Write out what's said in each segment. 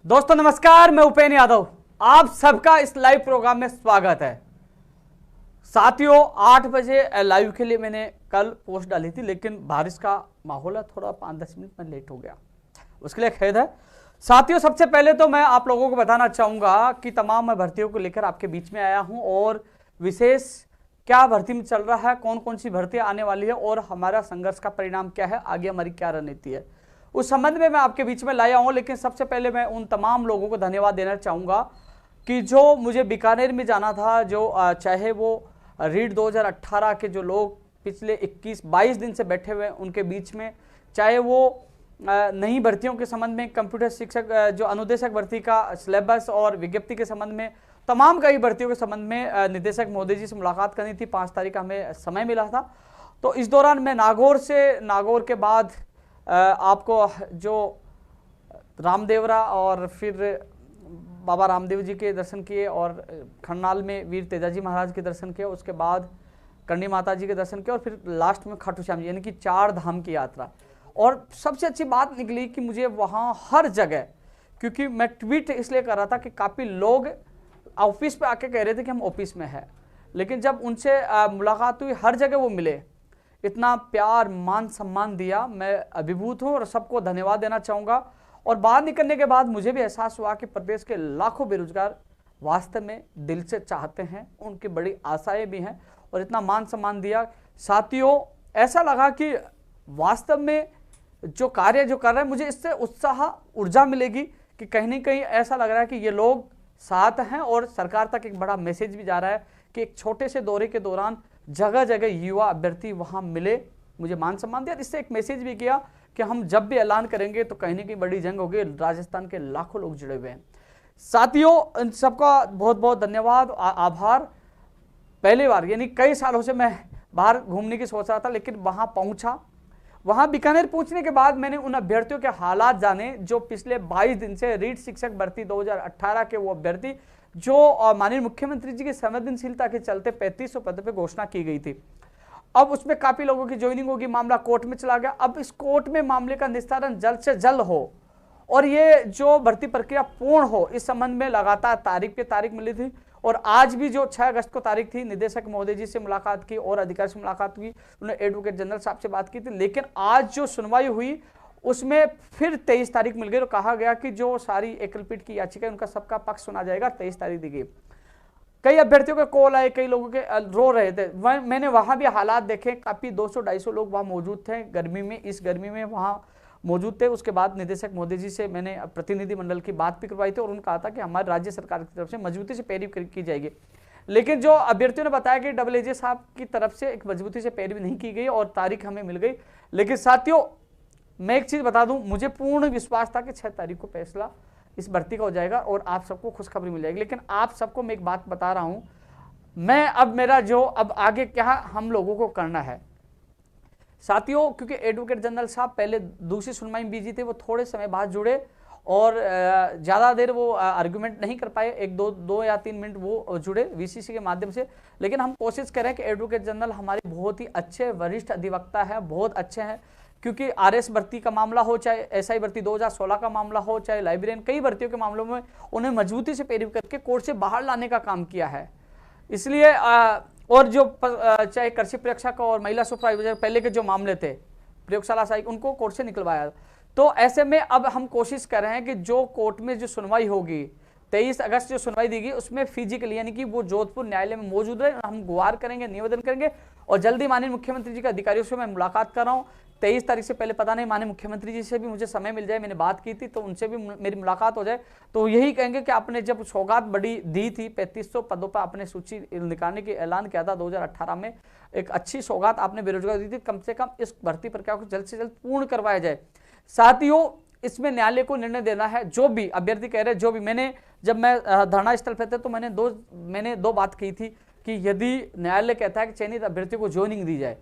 दोस्तों नमस्कार, मैं उपेंद्र यादव, आप सबका इस लाइव प्रोग्राम में स्वागत है। साथियों 8 बजे लाइव के लिए मैंने कल पोस्ट डाली थी, लेकिन बारिश का माहौल है, थोड़ा 5-10 मिनट में लेट हो गया, उसके लिए खेद है। साथियों सबसे पहले तो मैं आप लोगों को बताना चाहूंगा कि तमाम मैं भर्तियों को लेकर आपके बीच में आया हूं और विशेष क्या भर्ती में चल रहा है, कौन कौन सी भर्तियां आने वाली है और हमारा संघर्ष का परिणाम क्या है, आगे हमारी क्या रणनीति है, उस संबंध में मैं आपके बीच में लाया हूं। लेकिन सबसे पहले मैं उन तमाम लोगों को धन्यवाद देना चाहूंगा कि जो मुझे बीकानेर में जाना था, जो चाहे वो रीट 2018 के जो लोग पिछले 21-22 दिन से बैठे हुए उनके बीच में, चाहे वो नई भर्तियों के संबंध में, कंप्यूटर शिक्षक जो अनुदेशक भर्ती का सिलेबस और विज्ञप्ति के संबंध में, तमाम कई भर्तियों के संबंध में निदेशक महोदय जी से मुलाकात करनी थी। 5 तारीख का हमें समय मिला था। तो इस दौरान मैं नागौर के बाद आपको जो रामदेवरा और फिर बाबा रामदेव जी के दर्शन किए और खन्नाल में वीर तेजाजी महाराज के दर्शन किए, उसके बाद करणी माता जी के दर्शन किए और फिर लास्ट में खाटू श्याम जी, यानी कि 4 धाम की यात्रा। और सबसे अच्छी बात निकली कि मुझे वहाँ हर जगह, क्योंकि मैं ट्वीट इसलिए कर रहा था कि काफ़ी लोग ऑफिस पे आके कह रहे थे कि हम ऑफिस में हैं, लेकिन जब उनसे मुलाकात हुई हर जगह वो मिले, इतना प्यार मान सम्मान दिया, मैं अभिभूत हूँ और सबको धन्यवाद देना चाहूँगा। और बाहर निकलने के बाद मुझे भी एहसास हुआ कि प्रदेश के लाखों बेरोजगार वास्तव में दिल से चाहते हैं, उनकी बड़ी आशाएं भी हैं और इतना मान सम्मान दिया। साथियों ऐसा लगा कि वास्तव में जो कार्य जो कर रहे हैं, मुझे इससे उत्साह ऊर्जा मिलेगी कि कहीं ना कहीं ऐसा लग रहा है कि ये लोग साथ हैं और सरकार तक एक बड़ा मैसेज भी जा रहा है कि एक छोटे से दौरे के दौरान जगह जगह युवा अभ्यर्थी वहां मिले, मुझे मान सम्मान दिया। इससे एक मैसेज भी किया कि हम जब भी ऐलान करेंगे तो कहीं ना कहीं बड़ी जंग होगी। राजस्थान के लाखों लोग जुड़े हुए हैं। साथियों इन सबका बहुत बहुत धन्यवाद, आभार। पहली बार यानी कई सालों से मैं बाहर घूमने की सोच रहा था, लेकिन वहां पहुंचा। वहां बीकानेर पहुंचने के बाद मैंने उन अभ्यर्थियों के हालात जाने जो पिछले 22 दिन से रीट शिक्षक भर्ती 2018 के वो अभ्यर्थी जो माननीय मुख्यमंत्री जी की संवेदनशीलता के चलते 3500 पद पे घोषणा की गई थी। अब उसमें काफी लोगों की ज्वाइनिंग होगी, मामला कोर्ट में चला गया। अब इस कोर्ट में मामले का निस्तारण जल्द से जल्द हो और ये जो भर्ती प्रक्रिया पूर्ण हो, इस संबंध में लगातार तारीख पे तारीख मिली थी। और आज भी जो 6 अगस्त को तारीख थी, निदेशक महोदय जी से मुलाकात की और अधिकारी से मुलाकात हुई, उन्होंने एडवोकेट जनरल साहब से बात की थी। लेकिन आज जो सुनवाई हुई उसमें फिर 23 तारीख मिल गई और कहा गया कि जो सारी एकलपीठ की याचिका उनका सबका पक्ष सुना जाएगा, 23 तारीख दी गई। कई अभ्यर्थियों के कॉल आए, कई लोगों के रो रहे थे। मैंने वहां भी हालात देखे, काफी 200-250 लोग वहां मौजूद थे गर्मी में, इस गर्मी में वहां मौजूद थे। उसके बाद निदेशक महोदय जी से मैंने प्रतिनिधि मंडल की बात भी करवाई थी और उन्होंने कहा था कि हमारी राज्य सरकार की तरफ से मजबूती से पैरवी की जाएगी। लेकिन जो अभ्यर्थियों ने बताया कि डबल साहब की तरफ से एक मजबूती से पैरवी नहीं की गई और तारीख हमें मिल गई। लेकिन साथियों मैं एक चीज बता दूं, मुझे पूर्ण विश्वास था कि 6 तारीख को फैसला इस भर्ती का हो जाएगा और आप सबको खुशखबरी मिल जाएगी। लेकिन आप सबको मैं एक बात बता रहा हूं, मैं अब आगे क्या हम लोगों को करना है साथियों, क्योंकि एडवोकेट जनरल साहब पहले दूसरी सुनवाई में बिजी थे, वो थोड़े समय बाद जुड़े और ज़्यादा देर वो आर्गुमेंट नहीं कर पाए, 1-2 या 3 मिनट वो जुड़े वीसीसी के माध्यम से। लेकिन हम कोशिश करें कि एडवोकेट जनरल हमारे बहुत ही अच्छे वरिष्ठ अधिवक्ता हैं, बहुत अच्छे हैं, क्योंकि आरएस भर्ती का मामला हो, चाहे एसआई भर्ती 2016 का मामला हो, चाहे लाइब्रेरियन, कई भर्तियों के मामलों में उन्हें मजबूती से पैरवी करके कोर्ट से बाहर लाने का काम किया है। इसलिए और जो चाहे कृषि प्रेक्षक और महिला सुपरवाइजर पहले के जो मामले थे प्रयोगशाला सहायक, उनको कोर्ट से निकलवाया। तो ऐसे में अब हम कोशिश कर रहे हैं कि जो कोर्ट में जो सुनवाई होगी 23 अगस्त जो सुनवाई दी गई उसमें फिजिकली यानी कि वो जोधपुर न्यायालय में मौजूद रहे। हम गुहार करेंगे, निवेदन करेंगे और जल्दी माननीय मुख्यमंत्री जी के अधिकारियों से मैं मुलाकात कर रहा हूँ। 23 तारीख से पहले पता नहीं, माननीय मुख्यमंत्री जी से भी मुझे समय मिल जाए, मैंने बात की थी तो उनसे भी मेरी मुलाकात हो जाए। तो यही कहेंगे कि आपने जब सौगात बड़ी दी थी, 3500 पदों पर आपने सूची निकालने की ऐलान किया था 2018 में, एक अच्छी सौगात आपने बेरोजगार दी थी, कम से कम इस भर्ती प्रक्रिया को जल्द से जल्द पूर्ण करवाया जाए। साथियों इसमें न्यायालय को निर्णय देना है। जो भी अभ्यर्थी कह रहे, जो भी जब मैं धरना स्थल पे थे तो मैंने दो बात की थी कि यदि न्यायालय कहता है कि चयनित अभ्यर्थी को ज्वाइनिंग दी जाए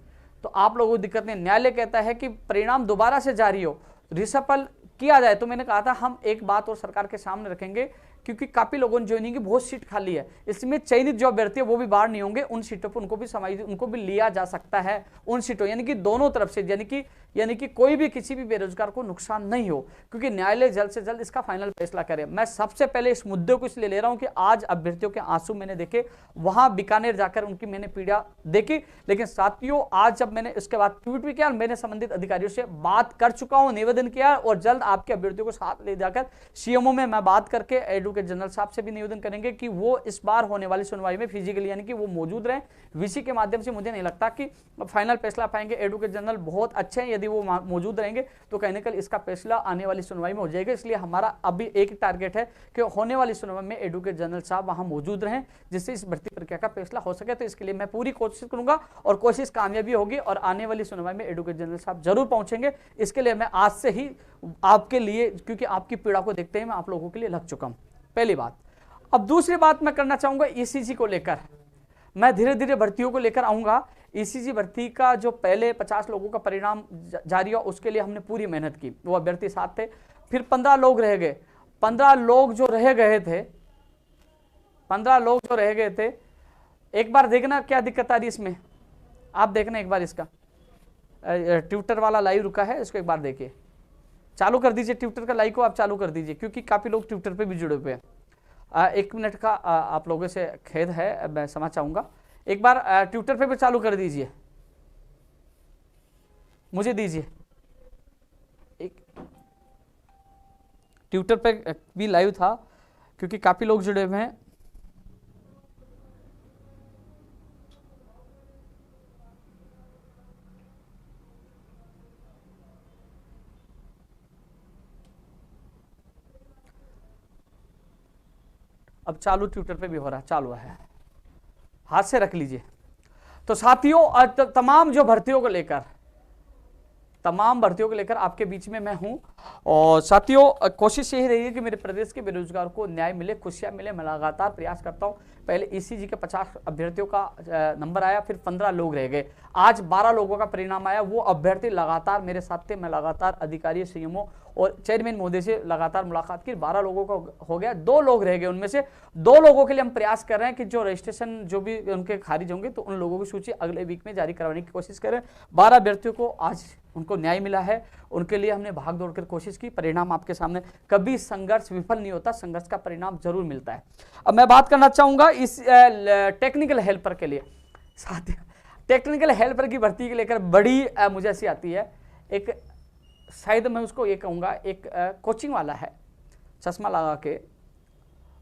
तो आप लोगों को दिक्कत नहीं, न्यायालय कहता है कि परिणाम दोबारा से जारी हो, रिसफल किया जाए, तो मैंने कहा था हम एक बात और सरकार के सामने रखेंगे, क्योंकि काफी लोगों ने ज्वाइनिंग की, बहुत सीट खाली है, इसमें चयनित जो अभ्यर्थी है वो भी बाहर नहीं होंगे, उन सीटों पर उनको भी लिया जा सकता है, उन सीटों यानी कि दोनों तरफ से, यानी कि यानी कि कोई भी किसी भी बेरोजगार को नुकसान नहीं हो, क्योंकि न्यायालय जल्द से जल्द इसका फाइनल फैसला करे। मैं सबसे पहले इस मुद्दे को इसलिए ले रहा हूं कि आज अभ्यर्थियों के आंसू मैंने देखे, वहां बीकानेर जाकर उनकी मैंने पीड़ा देखी, लेकिन साथियों आज जब मैंने इसके बाद ट्वीट भी किया, मैंने संबंधित अधिकारियों से बात कर चुका हूं, निवेदन किया, और जल्द आपके अभ्यर्थियों को साथ ले जाकर सीएमओ में मैं बात करके एडवोकेट जनरल साहब से भी निवेदन करेंगे कि वो इस बार होने वाली सुनवाई में फिजिकली यानी कि वो मौजूद रहे। वीसी के माध्यम से मुझे नहीं लगता कि फाइनल फैसला पाएंगे। एडवोकेट जनरल बहुत अच्छे हैं, यदि वो मौजूद रहेंगे तो कहीं ना कहीं इसका फैसला आने वाली सुनवाई में हो जाएगा। इसलिए हमारा अभी एक टारगेट है कि होने वाली सुनवाई में एडवोकेट जनरल साहब वहां मौजूद रहें, जिससे इस भर्ती प्रक्रिया का फैसला हो सके। तो इसके लिए मैं पूरी कोशिश करूंगा और कोशिश कामयाबी होगी और आने वाली सुनवाई में एडवोकेट जनरल साहब जरूर पहुंचेंगे। इसके लिए मैं आज से ही आपके लिए, क्योंकि आपकी पीड़ा को देखते ही मैं आप लोगों के लिए लग चुका हूं, पहली बात। अब दूसरी बात मैं करना चाहूंगा ईसीजी को लेकर, मैं धीरे धीरे भर्तियों को लेकर आऊंगा। ईसीजी भर्ती का जो पहले 50 लोगों का परिणाम जारी हुआ, उसके लिए हमने पूरी मेहनत की, वो अभ्यर्थी साथ थे। फिर 15 लोग रह गए, 15 लोग जो रह गए थे, 15 लोग जो रह गए थे, एक बार देखना क्या दिक्कत आ रही इसमें, आप देखना एक बार इसका ट्विटर वाला लाइव रुका है, इसको एक बार देखिए, चालू कर दीजिए ट्विटर का लाइव को आप चालू कर दीजिए, क्योंकि काफी लोग ट्विटर पे भी जुड़े हुए हैं। 1 मिनट का आप लोगों से खेद है, मैं समझ चाहूंगा, एक बार ट्विटर पे भी चालू कर दीजिए, मुझे दीजिए एक, ट्विटर पे भी लाइव था क्योंकि काफी लोग जुड़े हुए हैं। अब चालू ट्विटर पे भी हो रहा है, चालू है, हाथ से रख लीजिए। तो साथियों तमाम जो भर्तियों को लेकर, तमाम भर्तियों को लेकर आपके बीच में मैं हूं, और साथियों कोशिश यही रही है कि मेरे प्रदेश के बेरोजगार को न्याय मिले, खुशियां मिले। मैं लगातार प्रयास करता हूं। पहले ईसीजी के 50 अभ्यर्थियों का नंबर आया, फिर 15 लोग रह गए, आज 12 लोगों का परिणाम आया। वो अभ्यर्थी लगातार मेरे साथ थे, मैं लगातार अधिकारी, सीएमओ और चेयरमैन महोदय से लगातार मुलाकात की। 12 लोगों का हो गया, 2 लोग रह गए, उनमें से 2 लोगों के लिए हम प्रयास कर रहे हैं कि जो रजिस्ट्रेशन जो भी उनके खारिज होंगे तो उन लोगों की सूची अगले वीक में जारी करवाने की कोशिश करें। 12 अभ्यर्थियों को आज उनको न्याय मिला है, उनके लिए हमने भाग दौड़ कर कोशिश की। परिणाम आपके सामने, कभी संघर्ष विफल नहीं होता, संघर्ष का परिणाम जरूर मिलता है। अब मैं बात करना चाहूंगा इस टेक्निकल हेल्पर के लिए। साथ टेक्निकल हेल्पर की भर्ती को लेकर बड़ी मुझे ऐसी आती है, एक शायद मैं उसको ये कहूँगा, एक कोचिंग वाला है चश्मा लगा के,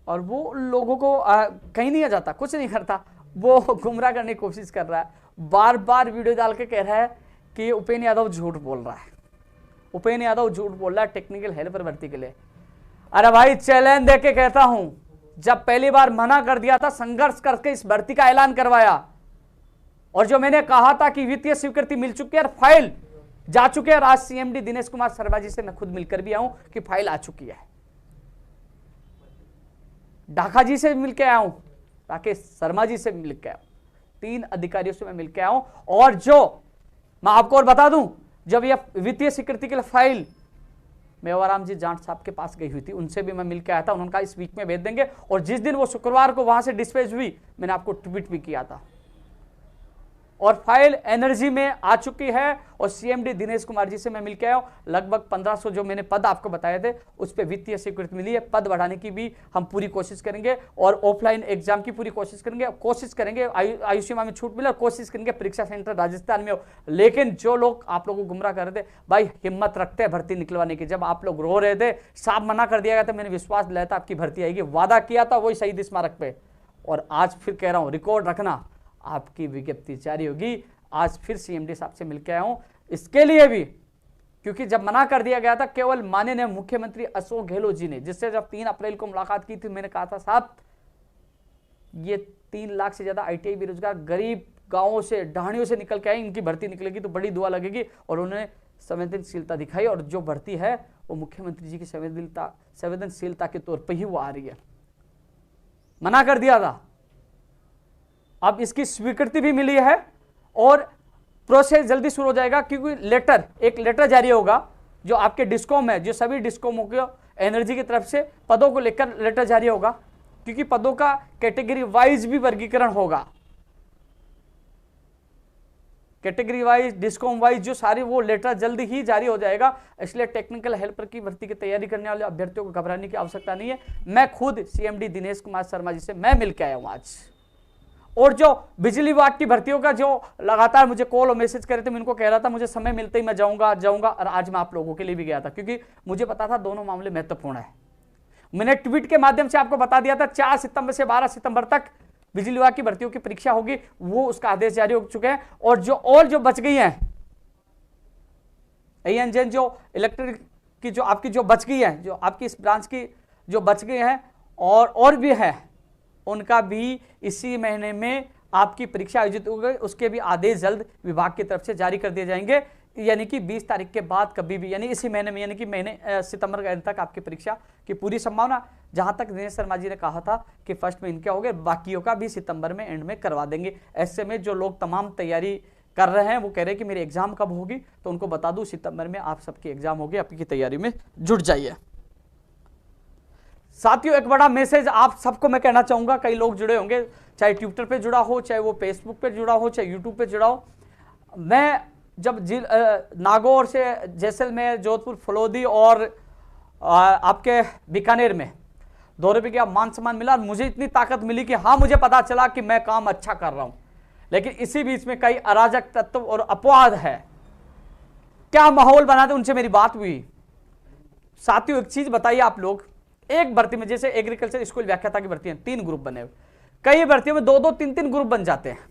और वो लोगों को कहीं नहीं आ जाता, कुछ नहीं करता, वो गुमराह करने की कोशिश कर रहा है, बार बार वीडियो डाल के कह रहा है कि उपेंद्र यादव झूठ बोल रहा है, उपेंद्र यादव झूठ बोल रहा है टेक्निकल हेल्पर भर्ती के लिए। अरे भाई चैलेंज दे के कहता हूं, जब पहली बार मना कर दिया था, संघर्ष करके इस भर्ती का ऐलान करवाया, और जो मैंने कहा था कि वित्तीय स्वीकृति मिल चुकी है, फाइल जा चुके हैं, आज सीएमडी दिनेश कुमार शर्मा जी से मैं खुद मिलकर भी आया हूं कि फाइल आ चुकी है। ढाका जी से मिलकर आया हूं, राकेश शर्मा जी से मिलकर आया हूं, 3 अधिकारियों से मैं मिलकर आया हूं। और जो मैं आपको और बता दूं, जब यह वित्तीय स्वीकृति के लिए फाइल मेवाराम जी जाट साहब के पास गई हुई थी, उनसे भी मैं मिलकर आया था, उन्होंने कहा इस वीक में भेज देंगे। और जिस दिन वो शुक्रवार को वहां से डिस्पैच हुई, मैंने आपको ट्वीट भी किया था, और फाइल एनर्जी में आ चुकी है। और सीएमडी दिनेश कुमार जी से मैं मिलकर आया हूं, लगभग 1500 जो मैंने पद आपको बताए थे उस पर वित्तीय स्वीकृति मिली है। पद बढ़ाने की भी हम पूरी कोशिश करेंगे, और ऑफलाइन एग्जाम की पूरी कोशिश करेंगे, आयुष्मान में छूट मिले, कोशिश करेंगे परीक्षा सेंटर राजस्थान में हो। लेकिन जो लोग आप लोगों को गुमराह कर रहे थे, भाई हिम्मत रखते हैं भर्ती निकलवाने की। जब आप लोग रो रहे थे, साफ मना कर दिया गया था, मैंने विश्वास दिलाया था आपकी भर्ती आएगी, वादा किया था वही शहीद स्मारक पे, और आज फिर कह रहा हूं रिकॉर्ड रखना, आपकी विज्ञप्ति जारी होगी। आज फिर सीएमडी साहब से मिलकर आया हूं, इसके लिए भी, क्योंकि जब मना कर दिया गया था, केवल माननीय मुख्यमंत्री अशोक गहलोत जी ने, जिससे जब 3 अप्रैल को मुलाकात की थी, मैंने कहा था साहब ये 3 लाख से ज्यादा आईटीआई बेरोजगार गरीब गांवों से, ढाणियों से निकल के आए, इनकी भर्ती निकलेगी तो बड़ी दुआ लगेगी। और उन्होंने संवेदनशीलता दिखाई, और जो भर्ती है वो मुख्यमंत्री जी की संवेदनशीलता के तौर पर ही वो आ रही है। मना कर दिया था, अब इसकी स्वीकृति भी मिली है, और प्रोसेस जल्दी शुरू हो जाएगा, क्योंकि एक लेटर जारी होगा जो आपके डिस्कॉम है, जो सभी डिस्कॉमों के एनर्जी की तरफ से पदों को लेकर लेटर जारी होगा, क्योंकि पदों का कैटेगरी वाइज भी वर्गीकरण होगा। कैटेगरी वाइज, डिस्कॉम वाइज जो सारी वो लेटर जल्दी ही जारी हो जाएगा। इसलिए टेक्निकल हेल्पर की भर्ती की तैयारी करने वाले अभ्यर्थियों को घबराने की आवश्यकता नहीं है। मैं खुद सीएमडी दिनेश कुमार शर्मा जी से मैं मिलकर आया हूं आज। और जो बिजली विभाग की भर्तियों का जो लगातार मुझे कॉल और मैसेज करे थे, मैं इनको कह रहा था मुझे समय मिलते ही मैं जाऊंगा, और आज मैं आप लोगों के लिए भी गया था, क्योंकि मुझे पता था दोनों मामले महत्वपूर्ण है। मैंने ट्वीट के माध्यम से आपको बता दिया था 4 सितंबर से 12 सितंबर तक बिजली विभाग की भर्तियों की परीक्षा होगी, वो उसका आदेश जारी हो चुके हैं। और जो बच गई हैं ANJ जो इलेक्ट्रिक की जो आपकी जो बच गई है, जो आपकी इस ब्रांच की जो बच गई हैं और भी है, उनका भी इसी महीने में आपकी परीक्षा आयोजित होगी। उसके भी आदेश जल्द विभाग की तरफ से जारी कर दिए जाएंगे, यानी कि 20 तारीख के बाद कभी भी, यानी इसी महीने में, यानी कि महीने सितंबर के अंत तक आपकी परीक्षा की पूरी संभावना। जहां तक दिनेश शर्मा जी ने कहा था कि फर्स्ट में इनके हो गए, बाकियों का भी सितंबर में एंड में करवा देंगे। ऐसे में जो लोग तमाम तैयारी कर रहे हैं वो कह रहे हैं कि मेरी एग्जाम कब होगी, तो उनको बता दूं सितंबर में आप सबकी एग्जाम होगी, आपकी तैयारी में जुट जाइए। साथियों, एक बड़ा मैसेज आप सबको मैं कहना चाहूंगा, कई लोग जुड़े होंगे, चाहे ट्विटर पे जुड़ा हो, चाहे वो फेसबुक पे जुड़ा हो, चाहे यूट्यूब पे जुड़ा हो। मैं जब नागौर से जैसलमेर, जोधपुर, फलोदी और आपके बीकानेर में दौरे पे गया, मान सम्मान मिला, मुझे इतनी ताकत मिली कि हाँ, मुझे पता चला कि मैं काम अच्छा कर रहा हूं। लेकिन इसी बीच में कई अराजक तत्व और अपवाद है, क्या माहौल बनाते, उनसे मेरी बात हुई। साथियों, एक चीज बताइए आप लोग, एक भर्ती में जैसे एग्रीकल्चर स्कूल व्याख्याता की भर्ती है, 3 ग्रुप बने हुए, कई भर्तियों में 2-2, 3-3 ग्रुप बन जाते हैं।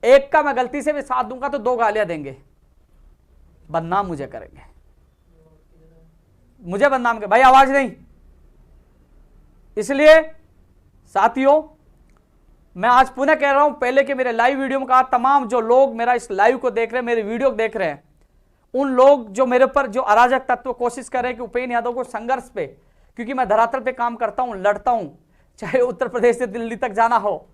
एक का मैं गलती से भी साथ दूंगा तो 2 गालियां देंगे, बदनाम मुझे करेंगे, मुझे बदनाम कर, भाई आवाज नहीं। इसलिए साथियों, मैं आज पुनः कह रहा हूं, पहले के मेरे लाइव वीडियो में कहा, तमाम जो लोग मेरा इस लाइव को देख रहे हैं, मेरे वीडियो देख रहे हैं, उन लोग जो मेरे पर जो अराजक तत्व कोशिश कर रहे हैं कि उपेंद्र यादव को संघर्ष पे, क्योंकि मैं धरातल पे काम करता हूं, लड़ता हूं, चाहे उत्तर प्रदेश से दिल्ली तक जाना हो,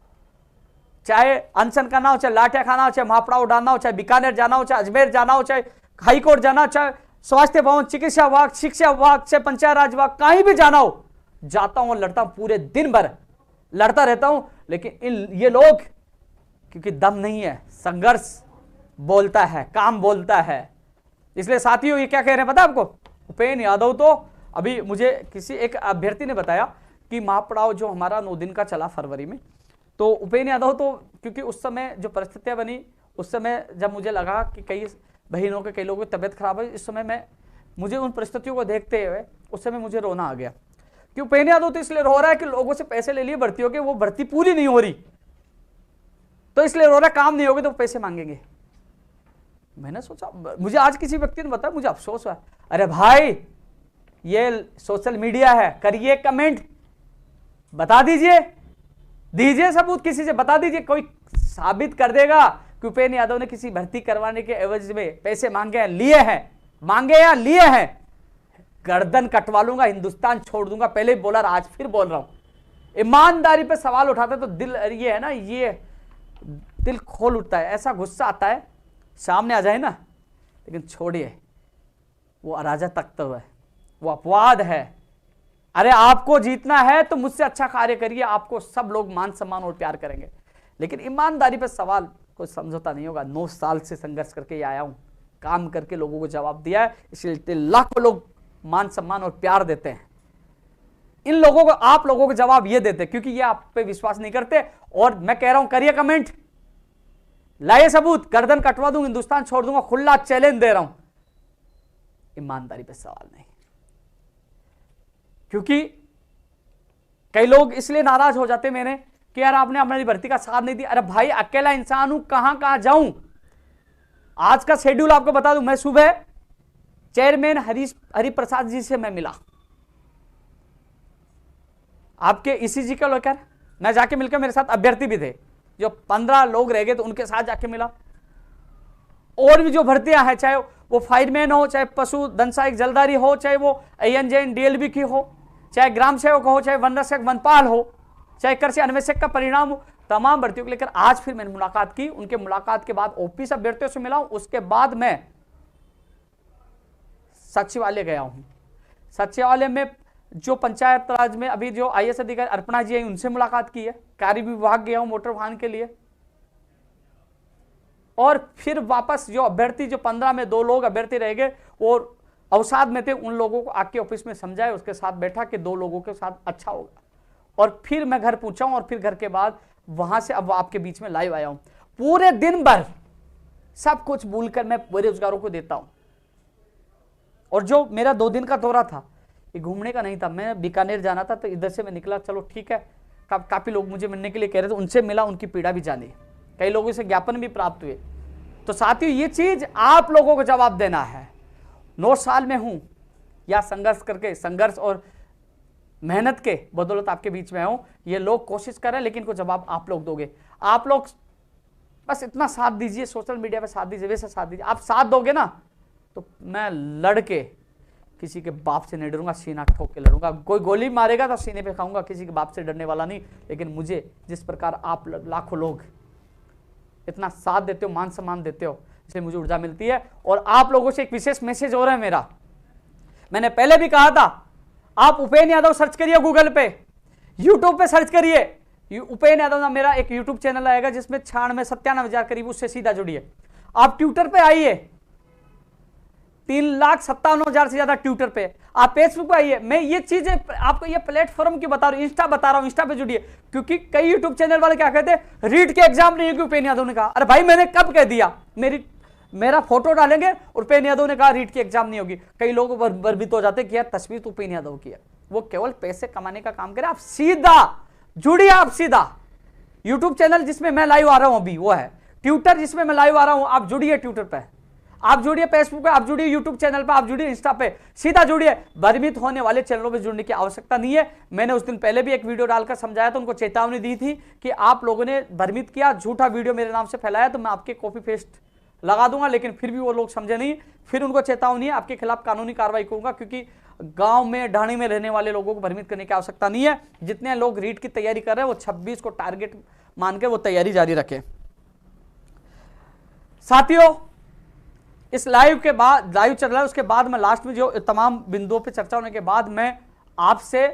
चाहे अनशन करना हो, चाहे लाठियां खाना हो, चाहे महापड़ा उड़ाना हो, चाहे बीकानेर जाना हो, चाहे अजमेर जाना हो, चाहे हाईकोर्ट जाना हो, चाहे स्वास्थ्य भवन, चिकित्सा विभाग, शिक्षा विभाग, चाहे पंचायत राज विभाग, कहीं भी जाना हो, जाता हूं, लड़ता हूं, पूरे दिन भर लड़ता रहता हूं। लेकिन ये लोग, क्योंकि दम नहीं है, संघर्ष बोलता है, काम बोलता है। इसलिए साथियों, ये क्या कह रहे हैं पता है आपको, उपेंद्र यादव तो अभी मुझे किसी एक अभ्यर्थी ने बताया कि महापड़ाव जो हमारा 9 दिन का चला फरवरी में, तो उपेंद्र यादव तो, क्योंकि उस समय जो परिस्थितियां बनी, उस समय जब मुझे लगा कि कई बहनों के, कई लोगों की तबियत खराब है, इस समय मुझे उन परिस्थितियों को देखते हुए उस समय मुझे रोना आ गया कि उपेंद्र यादव तो इसलिए रो रहा है कि लोगों से पैसे ले लिए भर्तियों के, वो भर्ती पूरी नहीं हो रही, तो इसलिए रो रहा है, काम नहीं होगी तो पैसे मांगेंगे। मैंने सोचा, मुझे आज किसी व्यक्ति ने बताया, मुझे अफसोस हुआ, अरे भाई ये सोशल मीडिया है, करिए कमेंट, बता दीजिए सबूत, किसी से बता दीजिए, कोई साबित कर देगा कि उपेंद्र यादव ने किसी भर्ती करवाने के एवज में पैसे मांगे हैं, मांगे या लिए हैं, गर्दन कटवा लूंगा, हिंदुस्तान छोड़ दूंगा। पहले ही बोला, आज फिर बोल रहा हूं, ईमानदारी पे सवाल उठाते तो दिल, ये है ना, ये दिल खोल उठता है, ऐसा गुस्सा आता है, सामने आ जाए ना। लेकिन छोड़िए, वो अराजक तत्व है, वो अपवाद है। अरे आपको जीतना है तो मुझसे अच्छा कार्य करिए, आपको सब लोग मान सम्मान और प्यार करेंगे, लेकिन ईमानदारी पे सवाल कोई समझौता नहीं होगा। 9 साल से संघर्ष करके आया हूं, काम करके लोगों को जवाब दिया है, इसलिए लाखों लोग मान सम्मान और प्यार देते हैं। इन लोगों को, आप लोगों को जवाब ये देते हैं क्योंकि ये आप पे विश्वास नहीं करते। और मैं कह रहा हूं, करिए कमेंट, लाइए सबूत, गर्दन कटवा दूंगा, हिंदुस्तान छोड़ दूंगा, खुला चैलेंज दे रहा हूं। ईमानदारी पे सवाल नहीं, क्योंकि कई लोग इसलिए नाराज हो जाते मेरे कि यार आपने हमारी भर्ती का साथ नहीं दिया। अरे भाई, अकेला इंसान हूं, कहां जाऊं। आज का शेड्यूल आपको बता दूं, मैं सुबह चेयरमैन हरिप्रसाद जी से मैं मिला, आपके ईसीजी का लेकर मैं जाके मिलकर, मेरे साथ अभ्यर्थी भी थे, जो 15 लोग रह गए तो उनके साथ जाके मिला। और भी जो भर्तियां हैं, चाहे वो फायरमैन हो, चाहे पशु धन सहायक जलदारी हो, चाहे वो ANJ DLB की हो, चाहे ग्राम सेवक हो, चाहे वन रक्षक वनपाल हो, चाहे कृषि अन्वेषक का परिणाम हो, तमाम भर्तियों को लेकर आज फिर मैंने मुलाकात की। उनके मुलाकात के बाद ऑफिस अभ्यर्थियों से मिला हूं, उसके बाद मैं सचिवालय गया हूं। सचिवालय में जो पंचायत राज में अभी जो IAS अधिकारी अर्पणा जी है, उनसे मुलाकात की है। कार्य विभाग गया हूं मोटर वाहन के लिए, और फिर वापस जो अभ्यर्थी, जो 15 में 2 लोग अभ्यर्थी रह गए और अवसाद में थे, उन लोगों को आके ऑफिस में समझाए, उसके साथ बैठा कि 2 लोगों के साथ अच्छा होगा। और फिर मैं घर पहुंचा हूं और फिर घर के बाद वहां से अब आपके बीच में लाइव आया हूं। पूरे दिन भर सब कुछ भूलकर मैं बेरोजगारों को देता हूं। और जो मेरा 2 दिन का दौरा था, ये घूमने का नहीं था, मैं बीकानेर जाना था, तो इधर से मैं निकला, चलो ठीक है। काफी लोग मुझे मिलने के लिए कह रहे थे, उनसे मिला, उनकी पीड़ा भी जानी, कई लोगों से ज्ञापन भी प्राप्त हुए। तो साथियों, ये चीज आप लोगों को जवाब देना है। 9 साल में हूं या संघर्ष करके, संघर्ष और मेहनत के बदौलत आपके बीच में हूं। ये लोग कोशिश कर रहे हैं, लेकिन को जवाब आप लोग दोगे। आप लोग बस इतना साथ दीजिए, सोशल मीडिया पे साथ दीजिए, वैसे साथ दीजिए। आप साथ दोगे ना तो मैं लड़के किसी के बाप से नहीं डरूंगा, सीना ठोक के लड़ूंगा। कोई गोली मारेगा तो सीने पे खाऊंगा, किसी के बाप से डरने वाला नहीं। लेकिन मुझे जिस प्रकार आप लाखों लोग इतना साथ देते हो, मान सम्मान देते हो, इसलिए मुझे ऊर्जा मिलती है। और आप लोगों से एक विशेष मैसेज हो रहा है मेरा। मैंने पहले भी कहा था, आप उपेंद्र यादव सर्च करिए गूगल पे, यूट्यूब पे सर्च करिए, उपेंद्र यादव ना मेरा एक यूट्यूब चैनल आएगा जिसमें 96-97 करीब, उससे सीधा जुड़िए। आप ट्विटर पे आइए, 3,57,000 से ज्यादा ट्विटर पे। आप फेसबुक पे आइए। मैं ये चीजें आपको ये प्लेटफॉर्म की बता रहा हूं, इंस्टा बता रहा हूं, इंस्टा पे जुड़िए। क्योंकि कई यूट्यूब चैनल वाले क्या कहते हैं, रीड के एग्जाम नहीं है कि उपेंद्र यादव ने कहा। अरे भाई, मैंने कब कह दिया? मेरा फोटो डालेंगे और उपेंद्र यादव ने कहा रीड की एग्जाम नहीं होगी। कई लोग भयभीत हो जाते कि यार तस्वीर तो उपेंद्र यादव की है। वो केवल पैसे कमाने का काम करे। आप सीधा जुड़िए, आप सीधा यूट्यूब चैनल जिसमें मैं लाइव आ रहा हूं अभी वो है, ट्विटर जिसमें मैं लाइव आ रहा हूं, आप जुड़िए ट्विटर पे, आप जुड़िए फेसबुक पे, आप जुड़िए यूट्यूब चैनल पे, आप जुड़िए इंस्टा पे, सीधा जुड़िए। भ्रमित होने वाले चैनलों पे जुड़ने की आवश्यकता नहीं है। मैंने उस दिन पहले भी एक वीडियो डालकर समझाया था, उनको चेतावनी दी थी कि आप लोगों ने भ्रमित किया, झूठा वीडियो मेरे नाम से फैलाया, तो मैं आपके कॉपी पेस्ट लगा दूंगा। लेकिन फिर भी वो लोग समझे नहीं। फिर उनको चेतावनी है, आपके खिलाफ कानूनी कार्रवाई करूंगा। क्योंकि गांव में, ढाणी में रहने वाले लोगों को भ्रमित करने की आवश्यकता नहीं है। जितने लोग रीट की तैयारी कर रहे हैं वो 26 को टारगेट मान के वो तैयारी जारी रखें। साथियों, इस लाइव के बाद, लाइव चल रहा है, उसके बाद मैं लास्ट में जो तमाम बिंदुओं पे चर्चा होने के बाद मैं आपसे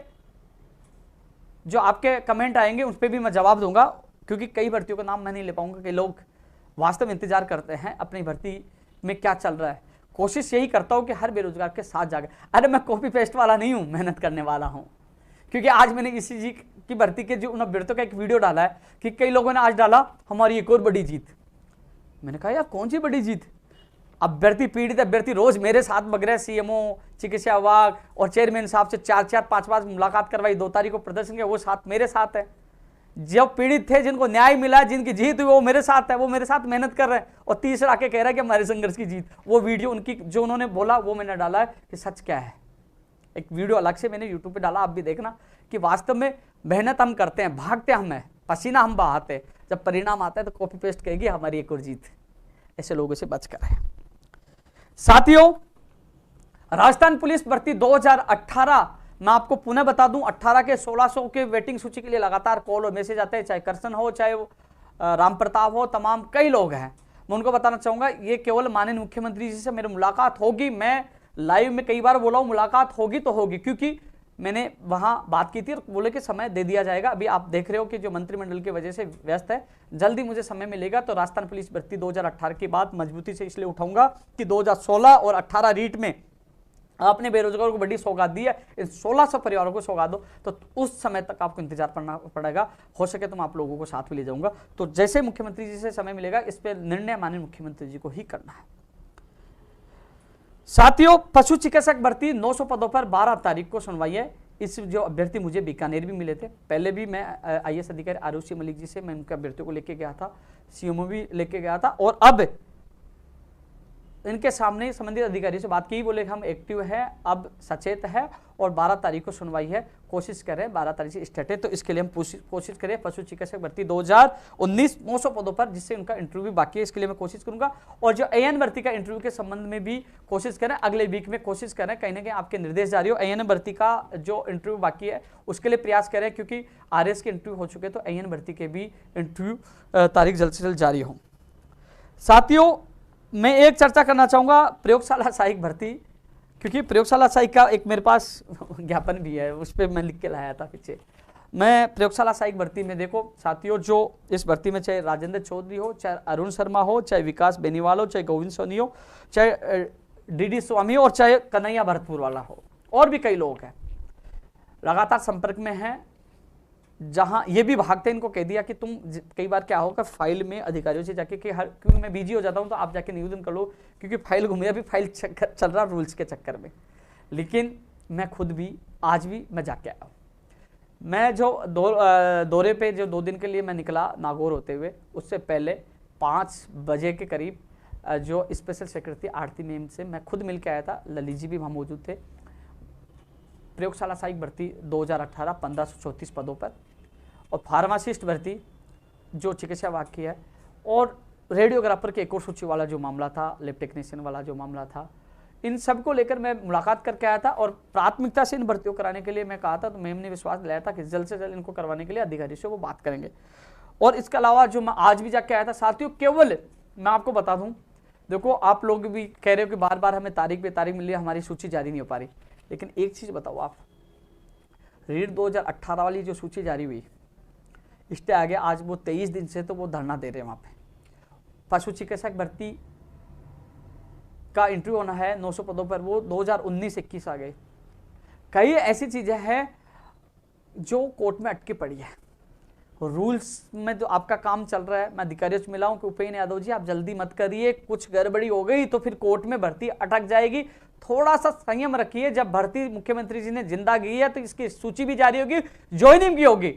जो आपके कमेंट आएंगे उस पर भी मैं जवाब दूंगा। क्योंकि कई भर्तियों का नाम मैं नहीं ले पाऊंगा, कई लोग वास्तव में इंतजार करते हैं अपनी भर्ती में क्या चल रहा है। कोशिश यही करता हूं कि हर बेरोजगार के साथ जाके। अरे मैं कॉपी पेस्ट वाला नहीं हूं, मेहनत करने वाला हूं। क्योंकि आज मैंने इसी जी की भर्ती के जो उन अभ्यर्थियों का एक वीडियो डाला है कि कई लोगों ने आज डाला हमारी एक और बड़ी जीत। मैंने कहा यार कौन सी बड़ी जीत? अभ्यर्थी, पीड़ित अभ्यर्थी रोज मेरे साथ बग रहे, सीएमओ, चिकित्सा विभाग और चेयरमैन साहब से 4-4, 5-5 मुलाकात करवाई, 2 तारीख को प्रदर्शन किया, वो साथ मेरे साथ है। जब पीड़ित थे, जिनको न्याय मिला, जिनकी जीत हुई, वो मेरे साथ है, वो मेरे साथ मेहनत कर रहे हैं। और तीसरा आके कह रहा है कि हमारे संघर्ष की जीत। वो वीडियो उनकी जो उन्होंने बोला वो मैंने डाला है कि सच क्या है। एक वीडियो अलग से मैंने यूट्यूब पे डाला, आप भी देखना कि वास्तव में मेहनत हम करते हैं, भागते हम हैं, पसीना हम बहाते हैं, जब परिणाम आता है तो कॉपी पेस्ट कहेगी हमारी एक और जीत। ऐसे लोगों से बचकर है। साथियों, राजस्थान पुलिस भर्ती 2018, मैं आपको पुनः बता दूं, 18 के 1600 के वेटिंग सूची के लिए लगातार कॉल और मैसेज आते हैं, चाहे करसन हो, चाहे राम प्रताप हो, तमाम कई लोग हैं। मैं उनको बताना चाहूंगा, ये केवल माननीय मुख्यमंत्री जी से मेरी मुलाकात होगी। मैं लाइव में कई बार बोला हूं, मुलाकात होगी तो होगी, क्योंकि मैंने वहां बात की थी और बोले कि समय दे दिया जाएगा। अभी आप देख रहे हो कि जो मंत्रिमंडल की वजह से व्यस्त है, जल्दी मुझे समय मिलेगा तो राजस्थान पुलिस भर्ती 2018 की बात मजबूती से इसलिए उठाऊंगा कि 2016 और 18 रीट में आपने बेरोजगारों को बड़ी सौगात दी है, इन 1600 परिवारों को सौगात दो, तो उस समय तक आपको इंतजार करना पड़ेगा। हो सके तो मैं आप लोगों को साथ में ले जाऊंगा। तो जैसे मुख्यमंत्री जी से समय मिलेगा, इस पर निर्णय माननीय मुख्यमंत्री जी को ही करना है। साथियों, पशु चिकित्सक भर्ती 900 पदों पर 12 तारीख को सुनवाई है। इस जो अभ्यर्थी मुझे बीकानेर भी मिले थे, पहले भी मैं आईएएस अधिकारी आरुषि मलिक जी से मैं उनके अभ्यर्थियों को लेके गया था, सीएमओ भी लेके गया था, और अब इनके सामने संबंधित अधिकारी से बात की, बोले हम एक्टिव है, अब सचेत है और 12 तारीख को सुनवाई है, कोशिश करें 12 तारीख से स्टार्ट है, तो इसके लिए हम कोशिश करें। पशु चिकित्सक भर्ती 2019 900 पदों पर, जिससे उनका इंटरव्यू बाकी है, इसके लिए मैं कोशिश करूंगा। और जो एएन भर्ती का इंटरव्यू के संबंध में भी कोशिश करें, अगले वीक में कोशिश करें, कहीं ना कहीं आपके निर्देश जारी हो। एएन भर्ती का जो इंटरव्यू बाकी है उसके लिए प्रयास करें, क्योंकि आरएस के इंटरव्यू हो चुके, तो एएन भर्ती के भी इंटरव्यू तारीख जल्द से जल्द जारी हो। साथियों, मैं एक चर्चा करना चाहूंगा प्रयोगशाला सहायक भर्ती, क्योंकि प्रयोगशाला सहायक का एक मेरे पास ज्ञापन भी है, उस पर मैं लिख के लाया था पीछे। मैं प्रयोगशाला सहायक भर्ती में देखो साथियों, जो इस भर्ती में चाहे राजेंद्र चौधरी हो, चाहे अरुण शर्मा हो, चाहे विकास बेनीवाल हो, चाहे गोविंद सोनी हो, चाहे डीडी स्वामी हो और चाहे कन्हैया भरतपुर वाला हो, और भी कई लोग हैं लगातार संपर्क में हैं। जहां ये भी भागते इनको कह दिया कि तुम, कई बार क्या होगा फाइल में अधिकारियों से जाके कि हर, क्योंकि मैं बिजी हो जाता हूं तो आप जाके निवेदन कर लो, क्योंकि फाइल घूमे, अभी फाइल चल रहा रूल्स के चक्कर में। लेकिन मैं खुद भी आज भी मैं जाके आया हूँ। मैं जो दौरे पे जो 2 दिन के लिए मैं निकला नागौर होते हुए, उससे पहले 5 बजे के करीब जो स्पेशल सेक्रेटरी आरती मैम से मैं खुद मिल के आया था। ललित जी भी वहाँ मौजूद थे। प्रयोगशाला सहायक भर्ती 2018 1534 पदों पर, और फार्मासिस्ट भर्ती जो चिकित्सा विभाग की है, और रेडियोग्राफर के एक और सूची वाला जो मामला था, लैब टेक्नीशियन वाला जो मामला था, इन सब को लेकर मैं मुलाकात करके आया था। और प्राथमिकता से इन भर्तियों कराने के लिए मैं कहा था, तो मैम ने विश्वास दिलाया था कि जल्द से जल्द इनको करवाने के लिए अधिकारी से वो बात करेंगे। और इसके अलावा जो मैं आज भी जाके आया था साथियों, केवल मैं आपको बता दूं, देखो आप लोग भी कह रहे हो कि बार बार हमें तारीख पे तारीख मिल रही है, हमारी सूची जारी नहीं हो पा रही, लेकिन एक चीज बताओ आप, रीड 2018 वाली जो सूची जारी हुई, इसके आगे आज वो 23 दिन से तो वो धरना दे रहे हैं वहां पे। पशु चिकित्सक भर्ती का इंटरव्यू होना है 900 पदों पर, वो 2019-21 आ गए। कई ऐसी चीजें हैं जो कोर्ट में अटकी पड़ी है। रूल्स में जो आपका काम चल रहा है, मैं अधिकारियों से मिला हूं कि उपेन्द्र यादव जी आप जल्दी मत करिए, कुछ गड़बड़ी हो गई तो फिर कोर्ट में भर्ती अटक जाएगी, थोड़ा सा संयम रखिए। जब भर्ती मुख्यमंत्री जी ने जिंदा की है तो इसकी सूची भी जारी होगी, ज्वाइनिंग भी होगी।